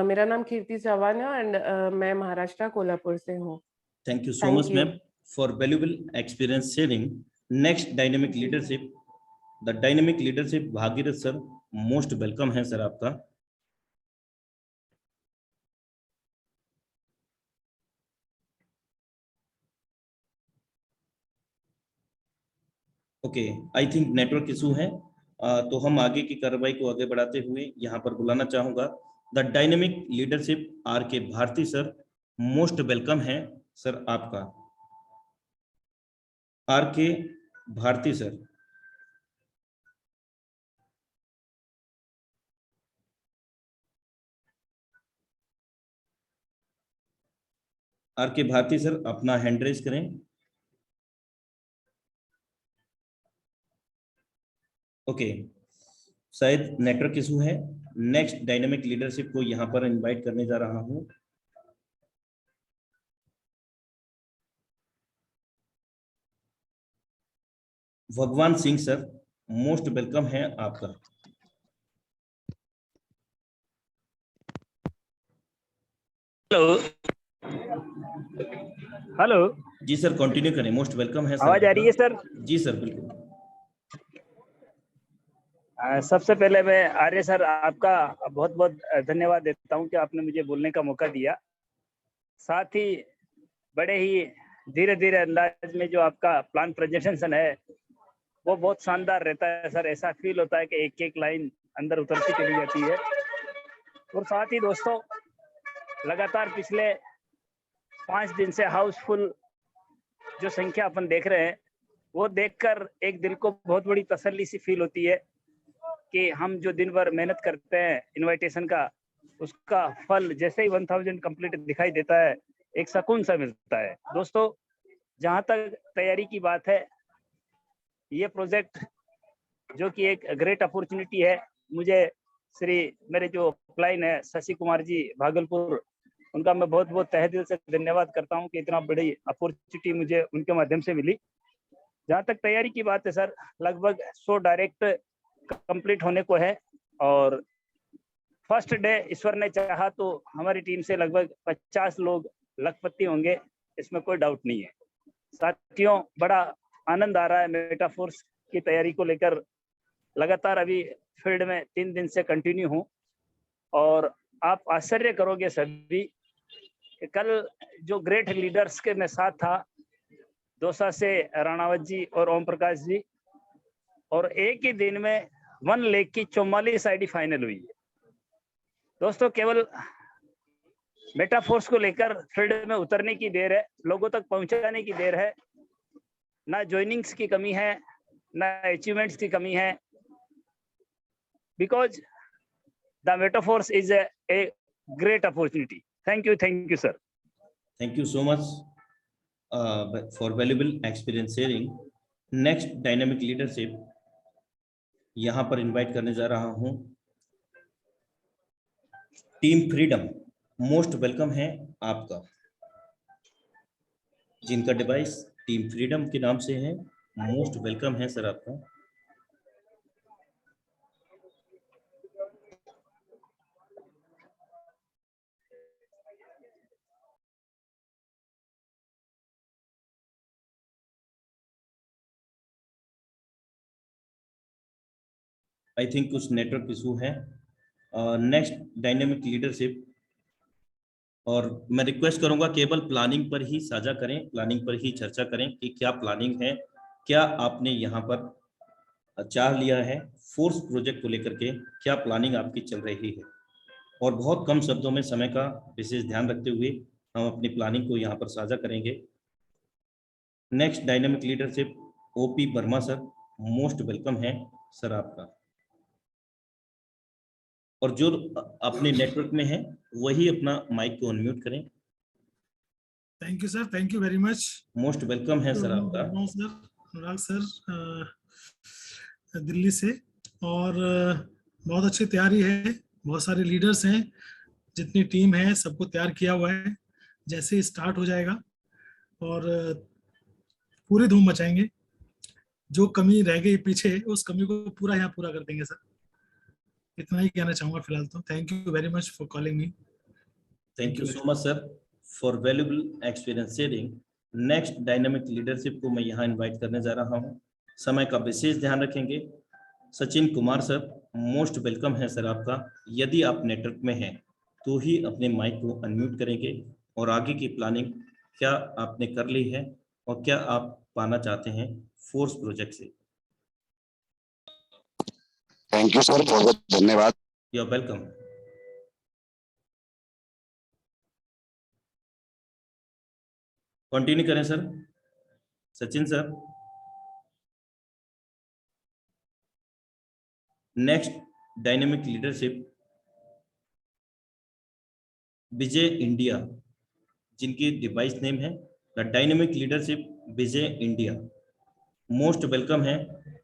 मेरा नाम कीर्ति चौहान है एंड मैं महाराष्ट्र कोल्हापुर से हूँ। Thank you so Thank much you. Ma'am for valuable experience sharing. Next dynamic leadership, the dynamic leadership Bhagirath sir, most welcome है सर आपका। Okay, I think network issue है। तो हम आगे की कार्रवाई को आगे बढ़ाते हुए यहाँ पर बुलाना चाहूंगा द डायनेमिक लीडरशिप आर के भारती सर, मोस्ट वेलकम है सर आपका। आर के भारती सर। आर के भारती सर अपना हैंड रेज करें। ओके, शायद नेटवर्क इशू है। नेक्स्ट डायनेमिक लीडरशिप को यहाँ पर इनवाइट करने जा रहा हूँ। भगवान सिंह सर, मोस्ट वेलकम है आपका। हेलो हेलो, जी सर, कंटिन्यू करें। मोस्ट वेलकम है सर। आवाज आ रही है सर? जी सर, बिल्कुल। सबसे पहले मैं आर्य सर आपका बहुत बहुत धन्यवाद देता हूं कि आपने मुझे बोलने का मौका दिया। साथ ही बड़े ही धीरे धीरे अंदाज में जो आपका प्लान प्रेजेंटेशन है वो बहुत शानदार रहता है सर। ऐसा फील होता है कि एक एक लाइन अंदर उतरती चली जाती है। और साथ ही दोस्तों, लगातार पिछले 5 दिन से हाउसफुल जो संख्या अपन देख रहे हैं वो देखकर एक दिल को बहुत बड़ी तसल्ली सी फील होती है कि हम जो दिन भर मेहनत करते हैं इनविटेशन का, उसका फल जैसे ही 1000 कंप्लीट दिखाई देता है, एक सुकून सा मिलता है। दोस्तों, जहां तक तैयारी की बात है, ये प्रोजेक्ट जो कि एक ग्रेट अपॉर्चुनिटी है, मुझे मेरे जो क्लाइंट है शशि कुमार जी भागलपुर, उनका मैं बहुत बहुत तहे दिल से धन्यवाद करता हूं कि इतना बड़ी अपॉर्चुनिटी मुझे उनके माध्यम से मिली। जहां तक तैयारी की बात है सर, लगभग 100 डायरेक्ट कंप्लीट होने को है और फर्स्ट डे ईश्वर ने चाहा तो हमारी टीम से लगभग 50 लोग लखपति होंगे, इसमें कोई डाउट नहीं है। साथियों, बड़ा आनंद आ रहा है मेटाफोर्स की तैयारी को लेकर। लगातार अभी फील्ड में 3 दिन से कंटिन्यू हूँ और आप आश्चर्य करोगे सभी कि कल जो ग्रेट लीडर्स के मैं साथ था, दौसा से राणावत जी और ओम प्रकाश जी, और एक ही दिन में 1 लेख की 44 आईडी फाइनल हुई है। दोस्तों, केवल मेटाफोर्स को लेकर फील्ड में उतरने की देर है, लोगों तक पहुंचाने की देर है। ना ज्वाइनिंग्स की कमी है, ना अचीवमेंट्स की कमी है, because the metaforce is a great opportunity. Thank you sir. Thank you so much for valuable experience sharing. Next dynamic leadership यहाँ पर इनवाइट करने जा रहा हूँ टीम फ्रीडम। मोस्ट वेलकम है आपका, जिनका डिवाइस टीम फ्रीडम के नाम से है। मोस्ट वेलकम है सर आपका। आई थिंक कुछ नेटवर्क इशू है। नेक्स्ट डायनेमिक लीडरशिप, और मैं रिक्वेस्ट करूंगा केवल प्लानिंग पर ही साझा करें, प्लानिंग पर ही चर्चा करें कि क्या प्लानिंग है, क्या आपने यहाँ पर चाह लिया है फोर्स प्रोजेक्ट को लेकर के, क्या प्लानिंग आपकी चल रही है। और बहुत कम शब्दों में समय का विशेष ध्यान रखते हुए हम अपनी प्लानिंग को यहाँ पर साझा करेंगे। Next dynamic leadership OP Verma sir, most welcome है सर आपका। और जो अपने नेटवर्क में है वही अपना माइक को अनम्यूट करें। Thank you sir, thank you very much. Most welcome है सर आपका। सर अनुराग सर दिल्ली से, और बहुत अच्छी तैयारी है, बहुत सारे लीडर्स हैं, जितनी टीम है सबको तैयार किया हुआ है। जैसे ही स्टार्ट हो जाएगा और पूरी धूम मचाएंगे। जो कमी रह गई पीछे, उस कमी को पूरा यहाँ पूरा कर देंगे सर। इतना ही कहना चाहूंगा फिलहाल तो। Thank you very much for calling me. Thank you so much sir for valuable experience sharing. Next dynamic leadership को मैं यहाँ इनवाइट करने जा रहा हूँ। समय का विशेष ध्यान रखेंगे। Sachin Kumar sir, most welcome है सर आपका। यदि आप नेटवर्क में हैं तो ही अपने माइक को अनम्यूट करेंगे और आगे की प्लानिंग क्या आपने कर ली है और क्या आप पाना चाहते हैं फोर्स प्रोजेक्ट से। थैंक यू सर, बहुत बहुत धन्यवाद। You are welcome. कंटिन्यू करें sir. Sachin sir. Next dynamic leadership Vijay India, जिनकी डिवाइस नेम है the dynamic leadership Vijay India. Most welcome है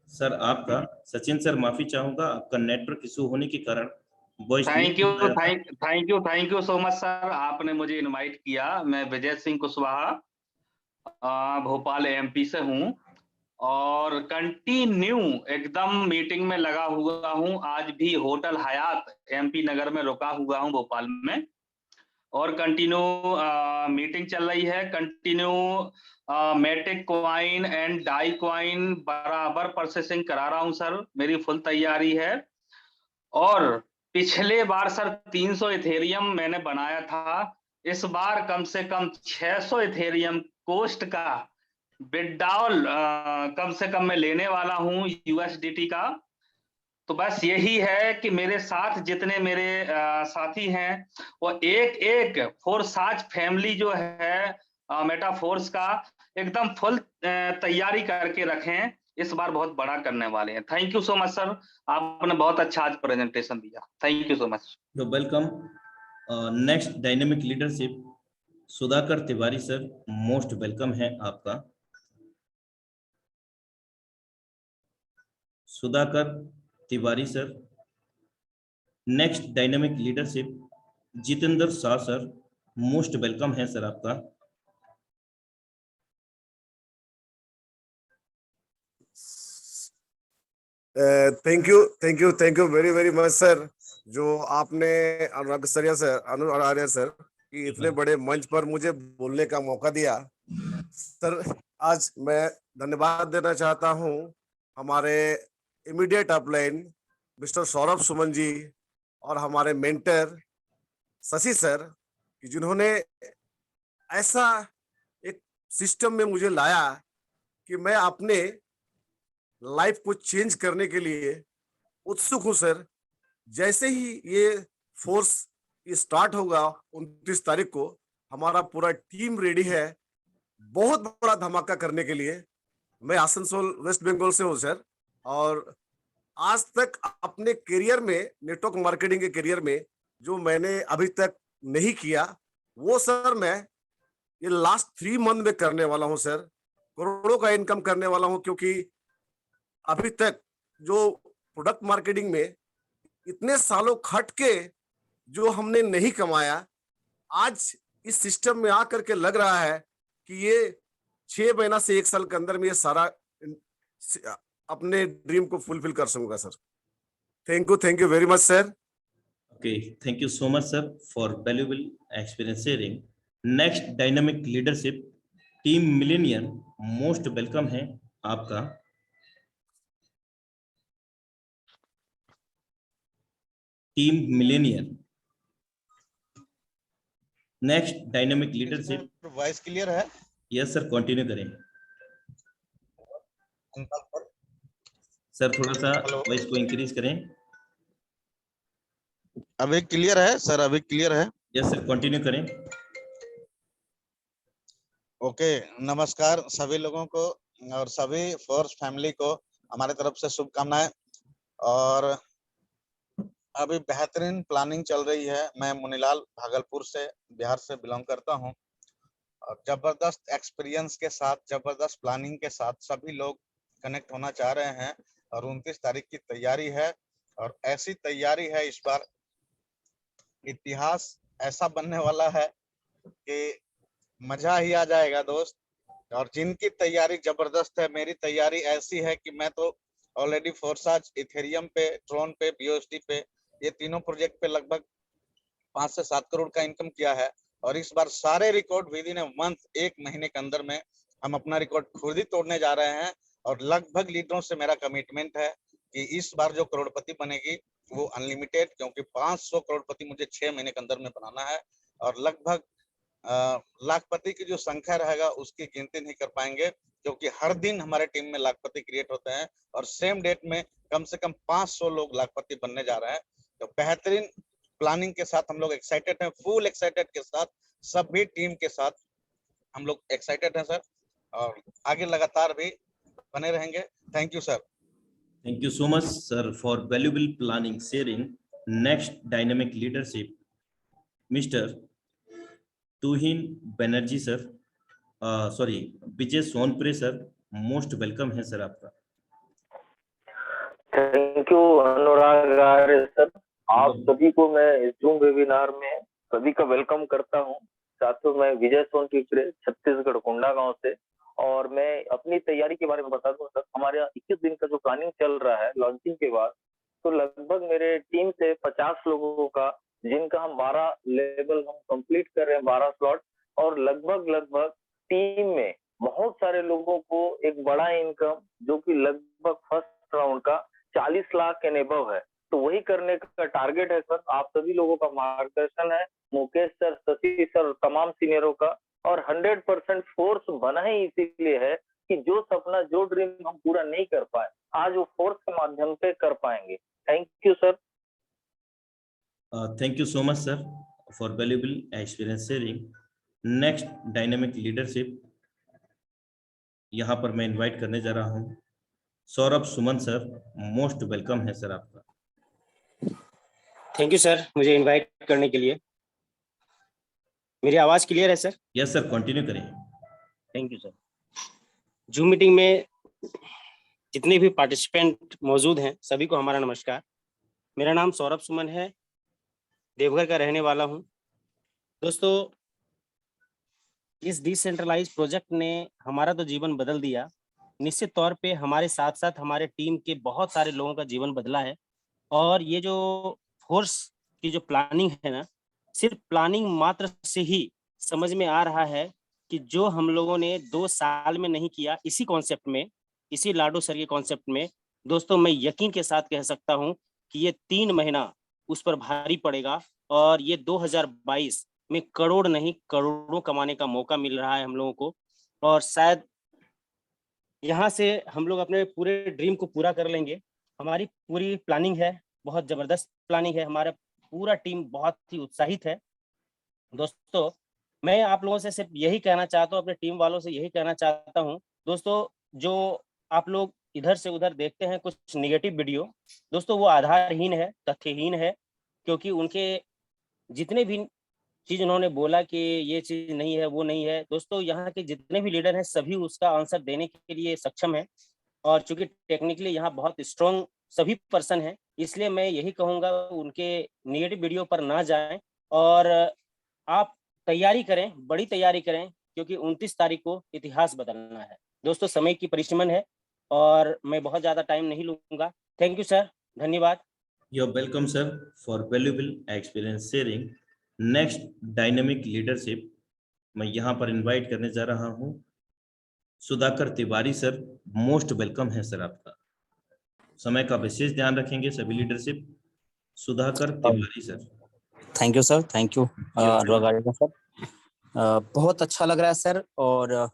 सर आपका। सचिन सर, माफी चाहूंगा, आपका नेटवर्क इशू होने के कारण voice. Thank you so much sir, आपने मुझे इनवाइट किया। मैं विजय सिंह कुशवाहा भोपाल एमपी से हूं और कंटिन्यू एकदम मीटिंग में लगा हुआ हूं। आज भी होटल हयात एमपी नगर में रुका हुआ हूं भोपाल में, और कंटिन्यू मीटिंग चल रही है। Continue matic coin and DAI coin बराबर प्रोसेसिंग करा रहा हूं सर, मेरी फुल तैयारी है। और पिछले बार सर 300 इथेरियम मैंने बनाया था, इस बार कम से कम 600 इथेरियम कोस्ट का विड्रॉल कम से कम मैं लेने वाला हूं यूएसडीटी का। तो बस यही है कि मेरे साथ जितने मेरे साथी हैं वो एक एक फोर्साज फैमिली जो है मेटाफोर्स का एकदम फुल तैयारी करके रखें, इस बार बहुत बड़ा करने वाले हैं। Thank you so much sir, आपने बहुत अच्छा आज प्रेजेंटेशन दिया। Thank you so much. Welcome. Next dynamic leadership Sudhakar Tiwari sir, most welcome है आपका। Sudhakar Tiwari sir. Next dynamic leadership Jitendra Shah sir, most welcome है सर आपका। Thank you very much sir. जो आपने अनुराग आर्य सर कि इतने बड़े मंच पर मुझे बोलने का मौका दिया सर, आज मैं धन्यवाद देना चाहता हूं हमारे immediate upline mister Saurabh Suman ji और हमारे मेंटर शशि सर कि जिन्होंने ऐसा एक सिस्टम में मुझे लाया कि मैं अपने लाइफ को चेंज करने के लिए उत्सुक हूं सर। जैसे ही ये फोर्स स्टार्ट होगा 29 तारीख को, हमारा पूरा टीम रेडी है बहुत बड़ा धमाका करने के लिए। मैं आसनसोल वेस्ट बंगाल से हूं सर, और आज तक अपने करियर में, नेटवर्क मार्केटिंग के करियर में जो मैंने अभी तक नहीं किया वो सर मैं ये लास्ट 3 मंथ में करने वाला हूं सर। करोड़ों का इनकम करने वाला हूं, क्योंकि अभी तक जो प्रोडक्ट मार्केटिंग में इतने सालों खट के जो हमने नहीं कमाया, आज इस सिस्टम में आकर के लग रहा है कि ये 6 महीना से 1 साल के अंदर में ये सारा अपने ड्रीम को फुलफिल कर सकूंगा sir. Thank you very much sir. Okay, thank you so much sir for valuable experience sharing. Next dynamic leadership team millennium, most welcome है आपका। Team millennium. Next dynamic leadership. Voice clear है? Yes sir, continue करें sir, थोड़ा सा voice को increase करें। अभी clear है सर? अभी क्लियर है? यस सर, कंटिन्यू करें। ओके, नमस्कार सभी लोगों को और सभी फोर्स फैमिली को हमारे तरफ से शुभकामनाएं। और अभी बेहतरीन प्लानिंग चल रही है। मैं मुनीलाल भागलपुर से, बिहार से बिलोंग करता हूं, और जबरदस्त एक्सपीरियंस के साथ, जबरदस्त प्लानिंग के साथ सभी लोग कनेक्ट होना चाह रहे हैं। और 29 तारीख की तैयारी है, और ऐसी तैयारी है इस बार इतिहास ऐसा बनने वाला है कि मजा ही आ जाएगा दोस्त। और जिनकी तैयारी जबरदस्त है, मेरी तैयारी ऐसी है कि मैं तो ऑलरेडी फोर्साज, इथेरियम पे, ट्रोन पे, बीओएसडी पे, ये तीनों प्रोजेक्ट पे लगभग 5 से 7 करोड़ का इनकम किया है। और इस बार सारे record with in a month, 1 महीने के अंदर में हम अपना रिकॉर्ड खुद ही तोड़ने जा रहे हैं। और लगभग लीडरों से मेरा कमिटमेंट है कि इस बार जो करोड़पति बनेगी वो अनलिमिटेड, क्योंकि 500 करोड़पति मुझे 6 महीने के अंदर में बनाना है। और लगभग लाखपति की जो संख्या रहेगा उसकी गिनती नहीं कर पाएंगे, क्योंकि हर दिन हमारे टीम में लाखपति क्रिएट होते हैं, और सेम डेट में कम से कम 500 लोग लाखपति बनने जा रहे हैं। तो बेहतरीन प्लानिंग के साथ हम लोग एक्साइटेड हैं, फुल एक्साइटेड के साथ, सभी टीम के साथ हम लोग एक्साइटेड हैं सर, और आगे लगातार भी बने रहेंगे। Thank you sir. Thank you so much sir for valuable planning sharing. Next dynamic leadership Mr. Tuhin Banerjee sir, sorry Vijay सोनप्रे sir, most welcome है सर आपका। Thank you Anurag Arya sir. आप सभी को मैं इस जूम वेबिनार में सभी का वेलकम करता हूं। साथियों, मैं विजय सोनप्रे, छत्तीसगढ़ कोंडागांव से, और मैं अपनी तैयारी के बारे में बता दूं सर। हमारे यहाँ 21 दिन का जो प्लानिंग चल रहा है लॉन्चिंग के बाद, तो लगभग मेरे टीम से 50 लोगों का, जिनका हम 12 लेवल हम कंप्लीट कर रहे हैं 12 स्लॉट, और लगभग टीम में बहुत सारे लोगों को एक बड़ा इनकम जो कि लगभग फर्स्ट राउंड का 40 लाख एंड एबव है, तो वही करने का टारगेट है सर। आप सभी लोगों का मार्गदर्शन है, मुकेश सर, शशि सर, तमाम सीनियरों का, और 100% फोर्स बना ही इसीलिए है कि जो सपना, जो ड्रीम हम पूरा नहीं कर पाए, आज वो फोर्स के माध्यम से कर पाएंगे। Thank you sir. Thank you so much, sir, for valuable experience sharing. Next, dynamic leadership. यहाँ पर मैं इनवाइट करने जा रहा हूँ Saurabh Suman sir. Most welcome है सर आपका। थैंक यू सर मुझे इनवाइट करने के लिए। मेरी आवाज क्लियर है सर? यस सर, कंटिन्यू करें। Thank you sir. Zoom meeting में जितने भी पार्टिसिपेंट मौजूद हैं सभी को हमारा नमस्कार। मेरा नाम सौरभ सुमन है, देवघर का रहने वाला हूं। दोस्तों, इस डिसेंट्रलाइज प्रोजेक्ट ने हमारा तो जीवन बदल दिया, निश्चित तौर पे हमारे साथ साथ हमारे टीम के बहुत सारे लोगों का जीवन बदला है। और ये जो फोर्स की जो प्लानिंग है ना, सिर्फ प्लानिंग मात्र से ही समझ में आ रहा है कि जो हम लोगों ने 2 साल में नहीं किया, इसी कॉन्सेप्ट में, इसी लाडो सर के कॉन्सेप्ट में, दोस्तों मैं यकीन के साथ कह सकता हूं कि ये 3 महीना उस पर भारी पड़ेगा और ये 2022 में करोड़ नहीं करोड़ों कमाने का मौका मिल रहा है हम लोगों को। और शायद यहाँ से हम लोग अपने पूरे ड्रीम को पूरा कर लेंगे। हमारी पूरी प्लानिंग है, बहुत जबरदस्त प्लानिंग है, हमारा पूरा टीम बहुत ही उत्साहित है। दोस्तों, मैं आप लोगों से सिर्फ यही कहना चाहता हूँ, अपने टीम वालों से यही कहना चाहता हूँ दोस्तों, जो आप लोग इधर से उधर देखते हैं कुछ निगेटिव वीडियो, दोस्तों वो आधारहीन है, तथ्यहीन है, क्योंकि उनके जितने भी चीज उन्होंने बोला कि ये चीज नहीं है, वो नहीं है, दोस्तों यहाँ के जितने भी लीडर हैं सभी उसका आंसर देने के लिए सक्षम है। और चूंकि टेक्निकली यहाँ बहुत स्ट्रॉन्ग सभी पर्सन हैं, इसलिए मैं यही कहूँगा उनके निगेटिव वीडियो पर ना जाएं और आप तैयारी करें, बड़ी तैयारी करें, क्योंकि 29 तारीख को इतिहास बदलना है। दोस्तों, समय की परिश्रम है और मैं बहुत ज्यादा टाइम नहीं लूंगा। थैंक यू सर, धन्यवाद। You are welcome sir for valuable experience sharing. Next, dynamic leadership. मैं यहाँ पर इनवाइट करने जा रहा हूँ Sudhakar Tiwari sir. Most welcome है सर आपका। समय का विशेष ध्यान रखेंगे सभी leadership. Sudhakar Tiwari sir. Thank you sir, thank you sir. बहुत अच्छा लग रहा है सर, और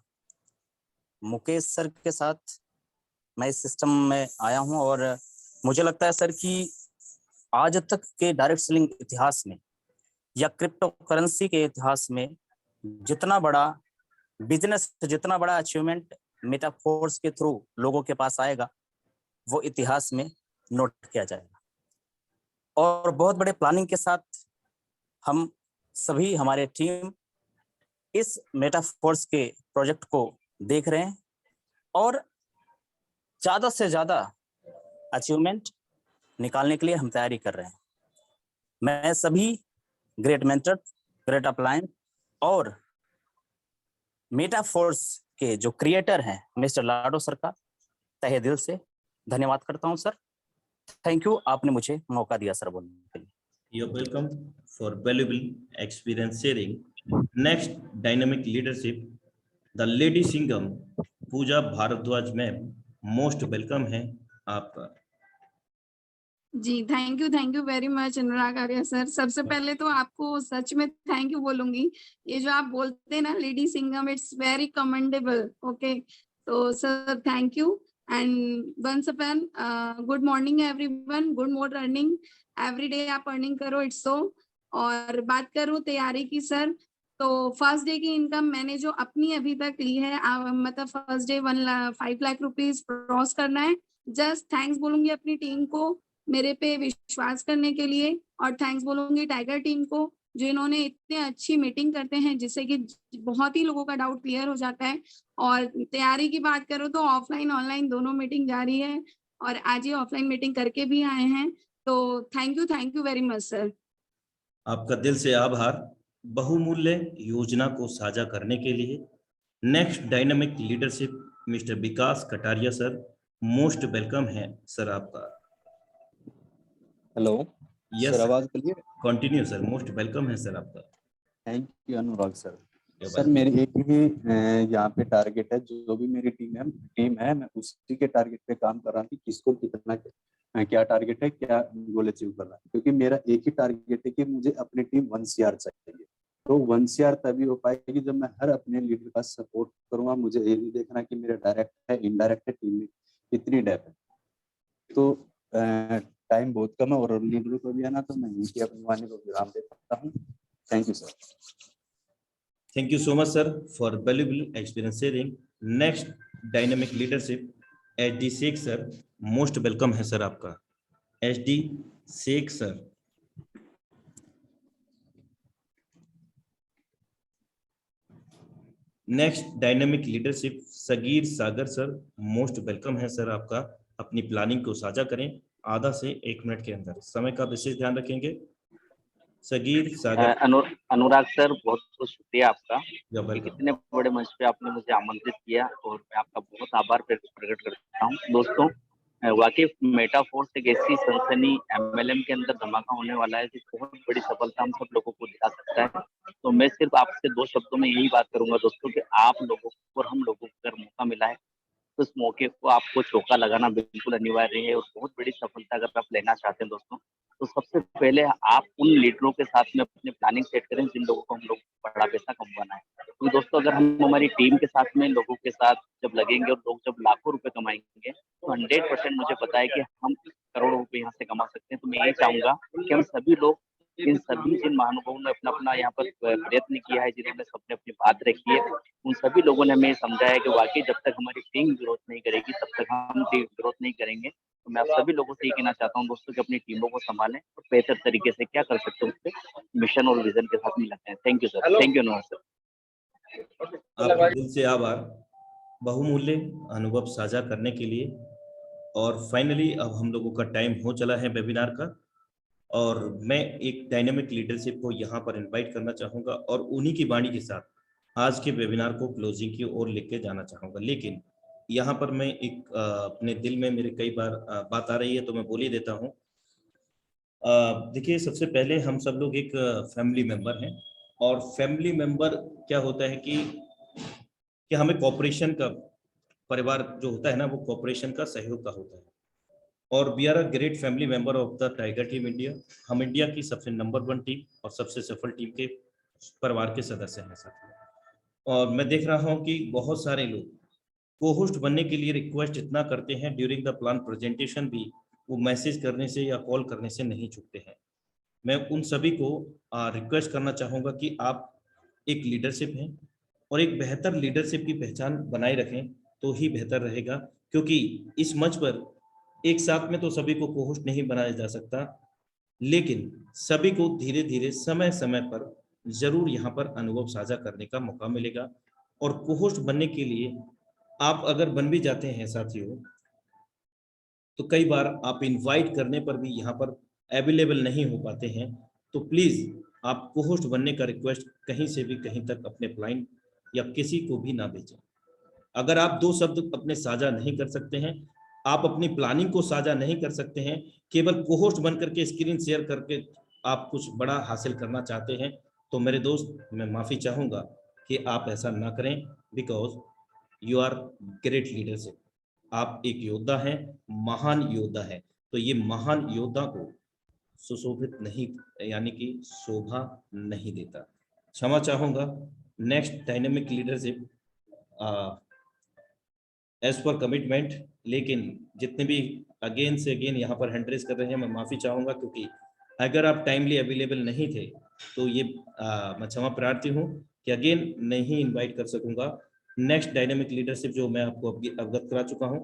मुकेश सर के साथ मैं इस सिस्टम में आया हूं और मुझे लगता है सर कि आज तक के डायरेक्ट सेलिंग इतिहास में या क्रिप्टो करेंसी के इतिहास में जितना बड़ा बिजनेस, जितना बड़ा अचीवमेंट मेटाफोर्स के थ्रू लोगों के पास आएगा वो इतिहास में नोट किया जाएगा। और बहुत बड़े प्लानिंग के साथ हम सभी, हमारे टीम इस मेटाफोर्स के प्रोजेक्ट को देख रहे हैं और ज्यादा से ज्यादा अचीवमेंट निकालने के लिए हम तैयारी कर रहे हैं। मैं सभी ग्रेट मेंटर, ग्रेट अपलाइन और मेटाफोर्स के जो क्रिएटर हैं मिस्टर लाडो सर का तहे दिल से धन्यवाद करता हूं सर। थैंक यू, आपने मुझे मौका दिया सर बोलने के लिए। You are welcome for valuable experience sharing. Next, dynamic leadership, the lady Singham Pooja Bharadwaj ma'am. Most welcome है आपका। जी, thank you very much Anurag Arya sir. सबसे पहले तो आपको सच में थैंक यू बोलूंगी। ये जो आप बोलते हैं ना lady Singham, it's very commendable. Okay, तो sir thank you and once again good morning everyone, good morning. Every day आप अर्निंग करो, इट्स सो। और बात करूँ तैयारी की सर, तो फर्स्ट डे की इनकम मैंने जो अपनी अभी तक ली है, मतलब first day 5 lakh rupees cross करना है। जस्ट थैंक्स बोलूंगी अपनी टीम को मेरे पे विश्वास करने के लिए, और थैंक्स बोलूंगी टाइगर टीम को जो इन्होंने इतने अच्छी मीटिंग करते हैं जिससे कि बहुत ही लोगों का डाउट क्लियर हो जाता है। और तैयारी की बात करो तो ऑफलाइन ऑनलाइन दोनों मीटिंग जारी है और आज ही ऑफलाइन मीटिंग करके भी आए हैं। तो thank you very much sir. आपका दिल से आभार बहुमूल्य योजना को साझा करने के लिए। नेक्स्ट, डायनेमिक लीडरशिप मिस्टर विकास कटारिया सर। मोस्ट वेलकम है सर आपका। हेलो यस सर, आवाज clear? Continue sir, most welcome है सर आपका। Thank you Anurag sir. You're sir welcome. मेरी एक ही यहाँ पे टारगेट है, जो भी मेरी टीम है मैं उसी के टारगेट पे काम कर रहा हूँ कि किसको कितना क्या टारगेट है, क्या गोल अचीव करना है। क्योंकि मेरा एक ही टारगेट है कि मुझे अपनी टीम 1 CR चाहिए। तो 1 CR तभी हो पाएगी जब मैं हर अपने लीडर का सपोर्ट करूंगा। मुझे ये नहीं देखना कि मेरा डायरेक्ट है इनडायरेक्ट है, टीम में कितनी डेप्थ है। तो टाइम बहुत कम है और लीडर को भी आना, तो मैं इनकी अपनी वाणी को विराम दे सकता हूँ। Thank you sir. Thank you so much, sir, for valuable experience sharing. Next, dynamic leadership, HD Sheikh sir, most welcome है सर आपका। HD Sheikh sir। Next dynamic leadership Sagir Sagar sir, most welcome है सर आपका। अपनी planning को साझा करें आधा से 1 मिनट के अंदर, समय का विशेष ध्यान रखेंगे। सगीर सागर। अनुराग सर, बहुत बहुत शुक्रिया आपका या कि वेलकम। कितने बड़े मंच पे आपने मुझे आमंत्रित किया, और मैं आपका बहुत आभार प्रकट करता हूँ। दोस्तों, वाकई मेटाफोर्स एक ऐसी सनसनी MLM के अंदर धमाका होने वाला है, जो बहुत बड़ी सफलता हम सब लोगों को दिखा सकता है। तो मैं सिर्फ आपसे 2 शब्दों में यही बात करूंगा दोस्तों, कि आप लोगों को और हम लोगों को अगर मौका मिला है तो उस मौके को आपको चौका लगाना बिल्कुल अनिवार्य है। और बहुत बड़ी सफलता अगर आप लेना चाहते हैं दोस्तों, तो सबसे पहले आप उन लीडरों के साथ में अपनी प्लानिंग सेट करें जिन लोगों को हम लोग बड़ा पैसा कमवाना है। तो दोस्तों, अगर हम हमारी टीम के साथ में लोगों के साथ जब लगेंगे और लोग जब लाखों रुपए कमाएंगे, तो 100% मुझे पता है कि हम करोड़ों रुपए यहाँ से कमा सकते हैं। तो मैं यही चाहूंगा कि हम सभी लोग, जिन महानुभावों ने अपना अपना यहाँ पर प्रयत्न किया है, जिन्होंने सबने अपनी बात रखी है, उन सभी लोगों ने हमें समझाया कि वाकई जब तक हमारी टीम ग्रोथ नहीं करेगी तब तक हम टीम ग्रोथ नहीं करेंगे। तो मैं आप सभी लोगों से ये कहना चाहता हूँ दोस्तों, कि अपनी टीमों को संभालें और बेहतर तरीके से क्या कर सकते हैं उसके मिशन और विजन के साथ मिलते हैं। Thank you sir. Thank you Anurag sir. आपका दिल से आभार बहुमूल्य अनुभव साझा करने के लिए। और फाइनली अब हम लोगों का टाइम हो चला है वेबिनार का, और मैं एक डायनेमिक लीडरशिप को यहाँ पर इनवाइट करना चाहूँगा और उन्हीं की वाणी के साथ आज के वेबिनार को क्लोजिंग की ओर लेके जाना चाहूँगा। लेकिन यहाँ पर मैं एक अपने दिल में मेरे कई बार बात आ रही है, तो मैं बोल ही देता हूँ। देखिए, सबसे पहले हम सब लोग एक फैमिली मेंबर हैं, और फैमिली मेंबर क्या होता है कि हमें कॉपरेशन का, परिवार जो होता है ना, वो कॉपरेशन का, सहयोग का होता है। और we are a great family member of the tiger team India. हम इंडिया की सबसे नंबर 1 टीम और सबसे सफल टीम के परिवार के सदस्य हैं साथियों। और मैं देख रहा हूँ कि बहुत सारे लोग को होस्ट बनने के लिए रिक्वेस्ट इतना करते हैं, ड्यूरिंग द प्लान प्रेजेंटेशन भी वो मैसेज करने से या कॉल करने से नहीं चूकते हैं। मैं उन सभी को रिक्वेस्ट करना चाहूँगा कि आप एक लीडरशिप हैं और एक बेहतर लीडरशिप की पहचान बनाए रखें तो ही बेहतर रहेगा, क्योंकि इस मंच पर एक साथ में तो सभी को को-होस्ट नहीं बनाया जा सकता, लेकिन सभी को धीरे धीरे समय समय पर जरूर यहाँ पर अनुभव साझा करने का मौका मिलेगा। और को-होस्ट बनने के लिए आप अगर बन भी जाते हैं साथियों, तो कई बार आप इनवाइट करने पर भी यहाँ पर अवेलेबल नहीं हो पाते हैं। तो प्लीज आप को-होस्ट बनने का रिक्वेस्ट कहीं से भी कहीं तक अपने क्लाइंट या किसी को भी ना भेजें। अगर आप 2 शब्द अपने साझा नहीं कर सकते हैं, आप अपनी प्लानिंग को साझा नहीं कर सकते हैं, केवल को-होस्ट बन करके स्क्रीन शेयर करके आप कुछ बड़ा हासिल करना चाहते हैं, तो मेरे दोस्त, मैं माफी चाहूंगा कि आप ऐसा ना करें, because you are great leadership. आप एक योद्धा हैं, महान योद्धा है। तो ये महान योद्धा को सुशोभित नहीं, यानी कि शोभा नहीं देता। क्षमा चाहूंगा। Next dynamic leadership as per commitment, लेकिन जितने भी अगेन से अगेन यहाँ पर हैंड रेज कर रहे हैं, मैं माफी चाहूंगा, क्योंकि अगर आप टाइमली अवेलेबल नहीं थे तो ये मैं क्षमा प्रार्थी हूँ कि अगेन नहीं इनवाइट कर सकूंगा। नेक्स्ट डायनेमिक लीडरशिप जो मैं आपको अवगत करा चुका हूँ,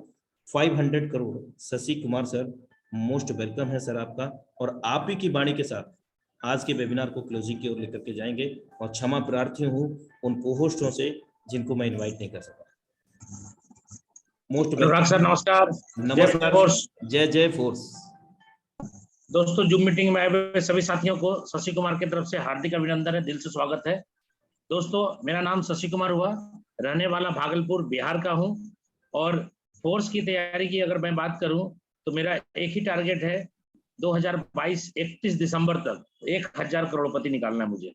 500 crore Shashi Kumar sir, most welcome है सर आपका। और आप ही की वाणी के साथ आज के वेबिनार को क्लोजिंग की ओर लेकर के जाएंगे, और क्षमा प्रार्थी हूँ उन को-होस्टों से जिनको मैं इन्वाइट नहीं कर सका। मोस्ट अनुराग सर नमस्कार। नमस्कार। जय जय फोर्स। दोस्तों, जूम मीटिंग में आए हुए सभी साथियों को शशि कुमार की तरफ से हार्दिक अभिनंदन है, दिल से स्वागत है। दोस्तों, मेरा नाम शशि कुमार हुआ, रहने वाला भागलपुर बिहार का हूं। और फोर्स की तैयारी की अगर मैं बात करूं तो मेरा एक ही टारगेट है, 2022 31 दिसंबर तक 1000 करोड़पति निकालना है मुझे।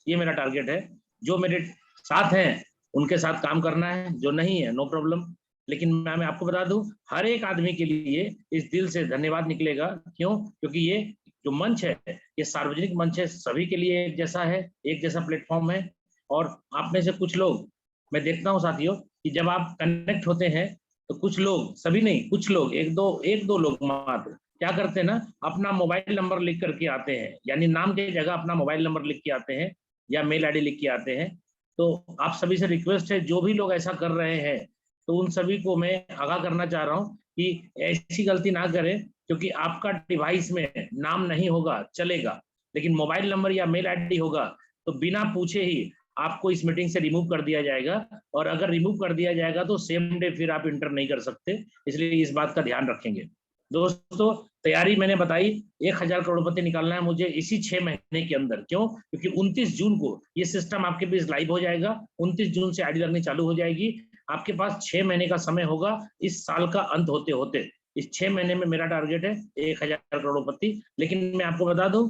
ये मेरा टारगेट है। जो मेरे साथ हैं उनके साथ काम करना है, जो नहीं है नो प्रॉब्लम। लेकिन मैं आपको बता दूं, हर एक आदमी के लिए इस दिल से धन्यवाद निकलेगा। क्यों? क्योंकि ये जो मंच है ये सार्वजनिक मंच है, सभी के लिए एक जैसा है, एक जैसा प्लेटफॉर्म है। और आप में से कुछ लोग मैं देखता हूँ साथियों कि जब आप कनेक्ट होते हैं तो कुछ लोग, सभी नहीं, कुछ लोग, एक दो लोग मात्र क्या करते हैं ना, अपना मोबाइल नंबर लिख करके आते हैं, यानी नाम की जगह अपना मोबाइल नंबर लिख के आते हैं या मेल आईडी लिख के आते हैं। तो आप सभी से रिक्वेस्ट है, जो भी लोग ऐसा कर रहे हैं तो उन सभी को मैं आगाह करना चाह रहा हूँ कि ऐसी गलती ना करें, क्योंकि आपका डिवाइस में नाम नहीं होगा चलेगा, लेकिन मोबाइल नंबर या मेल आईडी होगा तो बिना पूछे ही आपको इस मीटिंग से रिमूव कर दिया जाएगा। और अगर रिमूव कर दिया जाएगा तो सेम डे फिर आप इंटर नहीं कर सकते, इसलिए इस बात का ध्यान रखेंगे। दोस्तों तैयारी मैंने बताई, 1000 करोड़पति निकालना है मुझे इसी 6 महीने के अंदर। क्यों? क्योंकि 29 जून को ये सिस्टम आपके बीच लाइव हो जाएगा। 29 जून से आईडी लर्निंग चालू हो जाएगी। आपके पास 6 महीने का समय होगा इस साल का अंत होते होते। इस 6 महीने में मेरा टारगेट है 1000 करोड़पति। लेकिन मैं आपको बता दूं,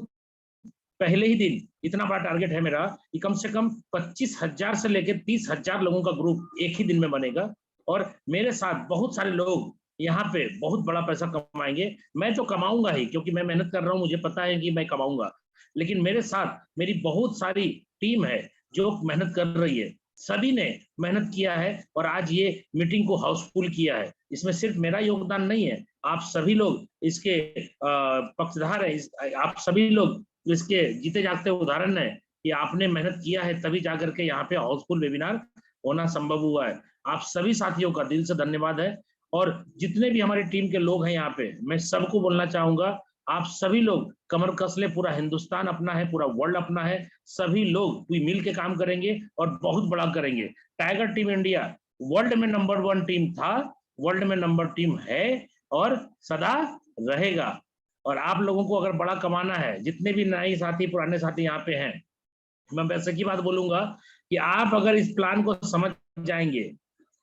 पहले ही दिन इतना बड़ा टारगेट है मेरा कि कम से कम 25,000 से लेकर 30,000 लोगों का ग्रुप एक ही दिन में बनेगा। और मेरे साथ बहुत सारे लोग यहाँ पे बहुत बड़ा पैसा कमाएंगे। मैं तो कमाऊंगा ही, क्योंकि मैं मेहनत कर रहा हूँ, मुझे पता है कि मैं कमाऊंगा। लेकिन मेरे साथ मेरी बहुत सारी टीम है जो मेहनत कर रही है। सभी ने मेहनत किया है और आज ये मीटिंग को हाउसफुल किया है। इसमें सिर्फ मेरा योगदान नहीं है, आप सभी लोग इसके पक्षधार हैं। आप सभी लोग इसके जीते जागते उदाहरण है कि आपने मेहनत किया है, तभी जाकर के यहाँ पे हाउसफुल वेबिनार होना संभव हुआ है। आप सभी साथियों का दिल से धन्यवाद है। और जितने भी हमारी टीम के लोग हैं यहाँ पे, मैं सबको बोलना चाहूंगा, आप सभी लोग कमर कस ले। पूरा हिंदुस्तान अपना है, पूरा वर्ल्ड अपना है। सभी लोग कोई मिल के काम करेंगे और बहुत बड़ा करेंगे। टाइगर टीम इंडिया वर्ल्ड में नंबर 1 टीम था, वर्ल्ड में नंबर टीम है और सदा रहेगा। और आप लोगों को अगर बड़ा कमाना है, जितने भी नए साथी पुराने साथी यहाँ पे हैं, मैं वैसे की बात बोलूंगा कि आप अगर इस प्लान को समझ जाएंगे,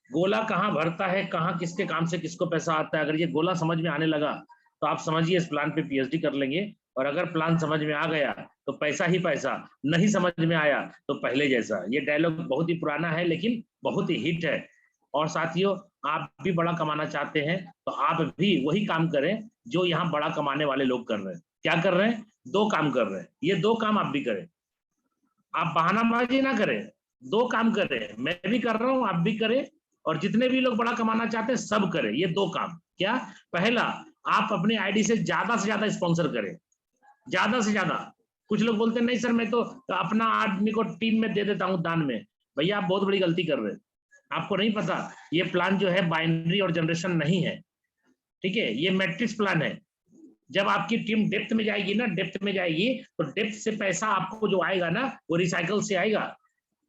गोला कहाँ भरता है, कहाँ किसके काम से किसको पैसा आता है, अगर ये गोला समझ में आने लगा तो आप समझिए इस प्लान पे पीएचडी कर लेंगे। और अगर प्लान समझ में आ गया तो पैसा ही पैसा, नहीं समझ में आया तो पहले जैसा। ये डायलॉग बहुत ही पुराना है लेकिन बहुत ही हिट है। और साथियों, आप भी बड़ा कमाना चाहते हैं तो आप भी वही काम करें जो यहाँ बड़ा कमाने वाले लोग कर रहे हैं। क्या कर रहे हैं? 2 काम कर रहे हैं। ये 2 काम आप भी करें, आप बहानाबाजी ना करें, 2 काम करें। मैं भी कर रहा हूं, आप भी करें, और जितने भी लोग बड़ा कमाना चाहते हैं सब करें ये 2 काम। क्या? पहला, आप अपनी आईडी से ज्यादा स्पॉन्सर करें, ज्यादा से ज्यादा। कुछ लोग बोलते हैं नहीं सर मैं तो अपना आदमी को टीम में दे देता हूं दान में। भैया आप बहुत बड़ी गलती कर रहे हैं। आपको नहीं पता ये प्लान जो है बाइनरी और जनरेशन नहीं है, ठीक है? ये मैट्रिक्स प्लान है। जब आपकी टीम डेप्थ में जाएगी ना, डेप्थ में जाएगी तो डेप्थ से पैसा आपको जो आएगा ना वो रिसाइकल से आएगा।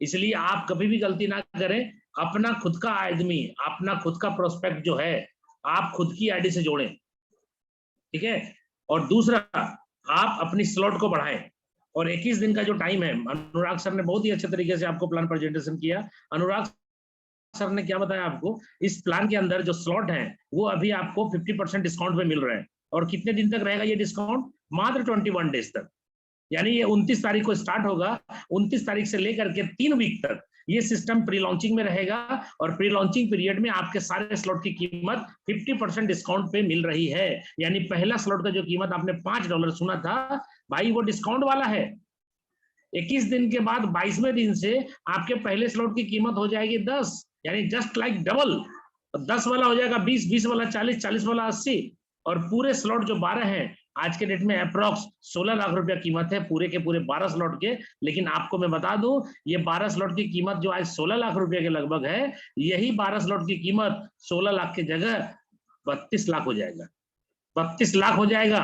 इसलिए आप कभी भी गलती ना करें। अपना खुद का आदमी, अपना खुद का प्रोस्पेक्ट जो है आप खुद की आईडी से जोड़ें, ठीक है? और दूसरा, आप अपनी स्लॉट को बढ़ाएं। और 21 दिन का जो टाइम है, अनुराग सर ने बहुत ही अच्छे तरीके से आपको प्लान प्रेजेंटेशन किया। अनुराग सर ने क्या बताया आपको, इस प्लान के अंदर जो स्लॉट है वो अभी आपको 50% डिस्काउंट पे मिल रहे हैं। और कितने दिन तक रहेगा ये डिस्काउंट? मात्र 21 डेज तक। यानी ये 29 तारीख को स्टार्ट होगा, 29 तारीख से लेकर के 3 वीक तक ये सिस्टम प्री लॉन्चिंग में रहेगा। और प्री लॉन्चिंग पीरियड में आपके सारे स्लॉट की कीमत 50% डिस्काउंट पे मिल रही है। यानी पहला स्लॉट का जो कीमत आपने $5 सुना था भाई, वो डिस्काउंट वाला है। 21 दिन के बाद 22वें दिन से आपके पहले स्लॉट की कीमत हो जाएगी 10, यानी जस्ट लाइक डबल। 10 वाला हो जाएगा 20, 20 वाला 40, 40 वाला 80। और पूरे स्लॉट जो 12 हैं आज के डेट में अप्रोक्स 16 लाख रुपया कीमत है पूरे के पूरे 12 स्लॉट के। लेकिन आपको मैं बता दूं, ये 12 स्लॉट की कीमत जो आज 16 लाख रुपए के लगभग है, यही 12 स्लॉट की कीमत 16 लाख की जगह 32 लाख हो जाएगा। 32 लाख हो जाएगा।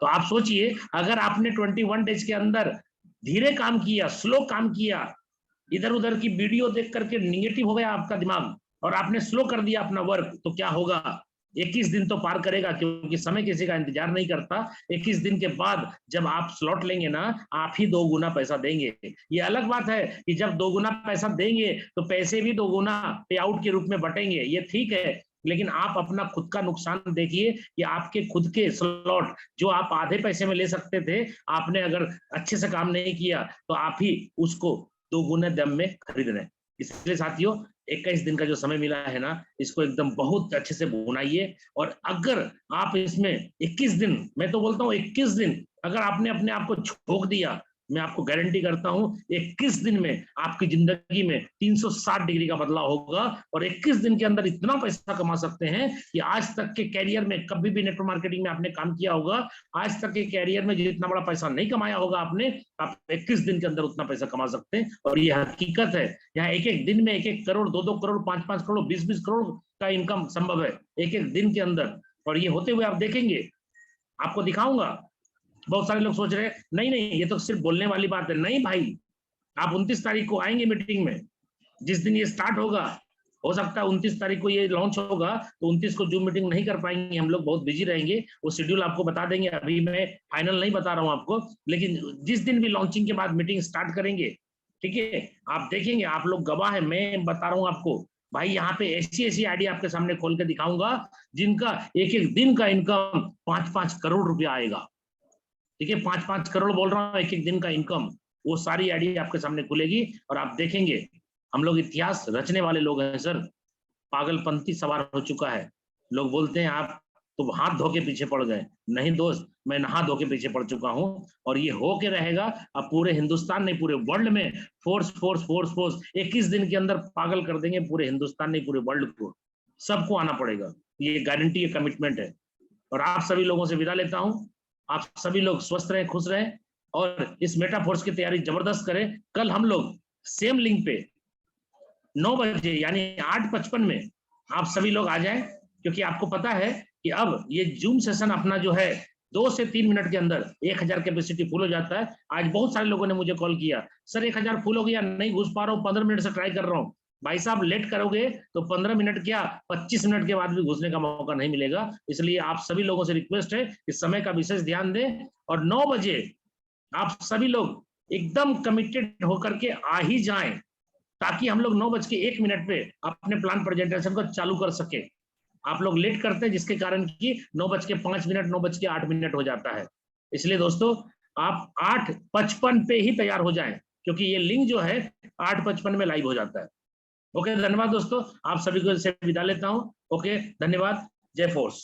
तो आप सोचिए, अगर आपने 21 डेज के अंदर धीरे काम किया, स्लो काम किया, इधर उधर की वीडियो देख करके निगेटिव हो गया आपका दिमाग और आपने स्लो कर दिया अपना वर्क, तो क्या होगा? 21 दिन तो पार करेगा, क्योंकि समय किसी का इंतजार नहीं करता। 21 दिन के बाद जब आप स्लॉट लेंगे ना, आप ही 2 गुना पैसा देंगे। ये अलग बात है कि जब 2 गुना पैसा देंगे तो पैसे भी 2 गुना पे आउट के रूप में बटेंगे, ये ठीक है। लेकिन आप अपना खुद का नुकसान देखिए कि आपके खुद के स्लॉट जो आप आधे पैसे में ले सकते थे, आपने अगर अच्छे से काम नहीं किया तो आप ही उसको 2 गुने दाम में खरीद रहे हैं। इसलिए साथियों 21 दिन का जो समय मिला है ना, इसको एकदम बहुत अच्छे से बुनाइए। और अगर आप इसमें 21 दिन, मैं तो बोलता हूँ 21 दिन अगर आपने अपने आप को झोंक दिया, मैं आपको गारंटी करता हूं 21 दिन में आपकी जिंदगी में 360 डिग्री का बदलाव होगा और 21 दिन के अंदर इतना पैसा कमा सकते हैं कि आज तक के कैरियर में कभी भी नेटवर्क मार्केटिंग में आपने काम किया होगा, आज तक के कैरियर में जितना बड़ा पैसा नहीं कमाया होगा आपने, आप 21 दिन के अंदर उतना पैसा कमा सकते हैं। और ये हकीकत है, यहाँ एक एक दिन में 1-1 करोड़, 2-2 करोड़, 5-5 करोड़, 20-20 करोड़ का इनकम संभव है एक एक दिन के अंदर। और ये होते हुए आप देखेंगे, आपको दिखाऊंगा। बहुत सारे लोग सोच रहे हैं नहीं नहीं ये तो सिर्फ बोलने वाली बात है। नहीं भाई, आप 29 तारीख को आएंगे मीटिंग में, जिस दिन ये स्टार्ट होगा, हो सकता है 29 तारीख को ये लॉन्च होगा, तो 29 को जूम मीटिंग नहीं कर पाएंगे, हम लोग बहुत बिजी रहेंगे, वो शेड्यूल आपको बता देंगे। अभी मैं फाइनल नहीं बता रहा हूँ आपको, लेकिन जिस दिन भी लॉन्चिंग के बाद मीटिंग स्टार्ट करेंगे, ठीक है, आप देखेंगे, आप लोग गवाह है, मैं बता रहा हूँ आपको भाई, यहाँ पे ऐसी आईडी आपके सामने खोल के दिखाऊंगा जिनका एक एक दिन का इनकम 5-5 करोड़ रुपया आएगा। ठीक है, 5-5 करोड़ बोल रहा हूँ एक एक दिन का इनकम, वो सारी आईडी आपके सामने खुलेगी और आप देखेंगे। हम लोग इतिहास रचने वाले लोग हैं सर, पागलपंथी सवार हो चुका है। लोग बोलते हैं आप तो हाथ धो के पीछे पड़ गए, नहीं दोस्त, मैं नहा धो के पीछे पड़ चुका हूँ और ये हो के रहेगा। अब पूरे हिंदुस्तान नहीं, पूरे वर्ल्ड में फोर्स 21 दिन के अंदर पागल कर देंगे पूरे हिंदुस्तान नहीं, पूरे वर्ल्ड को, सबको आना पड़ेगा। ये गारंटी, ये कमिटमेंट है। और आप सभी लोगों से विदा लेता हूँ। आप सभी लोग स्वस्थ रहें, खुश रहें और इस मेटा फोर्स की तैयारी जबरदस्त करें। कल हम लोग सेम लिंक पे 9 बजे यानी 8:55 में आप सभी लोग आ जाएं, क्योंकि आपको पता है कि अब ये जूम सेशन अपना जो है 2 से 3 मिनट के अंदर 1000 कैपेसिटी फुल हो जाता है। आज बहुत सारे लोगों ने मुझे कॉल किया, सर 1000 फुल हो गया, नहीं घुस पा रहा हूँ, 15 मिनट से ट्राई कर रहा हूँ। भाई साहब लेट करोगे तो 15 मिनट क्या 25 मिनट के बाद भी घुसने का मौका नहीं मिलेगा। इसलिए आप सभी लोगों से रिक्वेस्ट है कि समय का विशेष ध्यान दें और 9 बजे आप सभी लोग एकदम कमिटेड होकर के आ ही जाएं, ताकि हम लोग 9:01 पे अपने प्लान प्रेजेंटेशन को चालू कर सके। आप लोग लेट करते हैं जिसके कारण कि 9:05 मिनट 9:08 हो जाता है। इसलिए दोस्तों आप 8:55 पे ही तैयार हो जाएं, क्योंकि ये लिंक जो है 8:55 में लाइव हो जाता है। ओके, धन्यवाद दोस्तों, आप सभी को से विदा लेता हूं। ओके, धन्यवाद, जय फोर्स।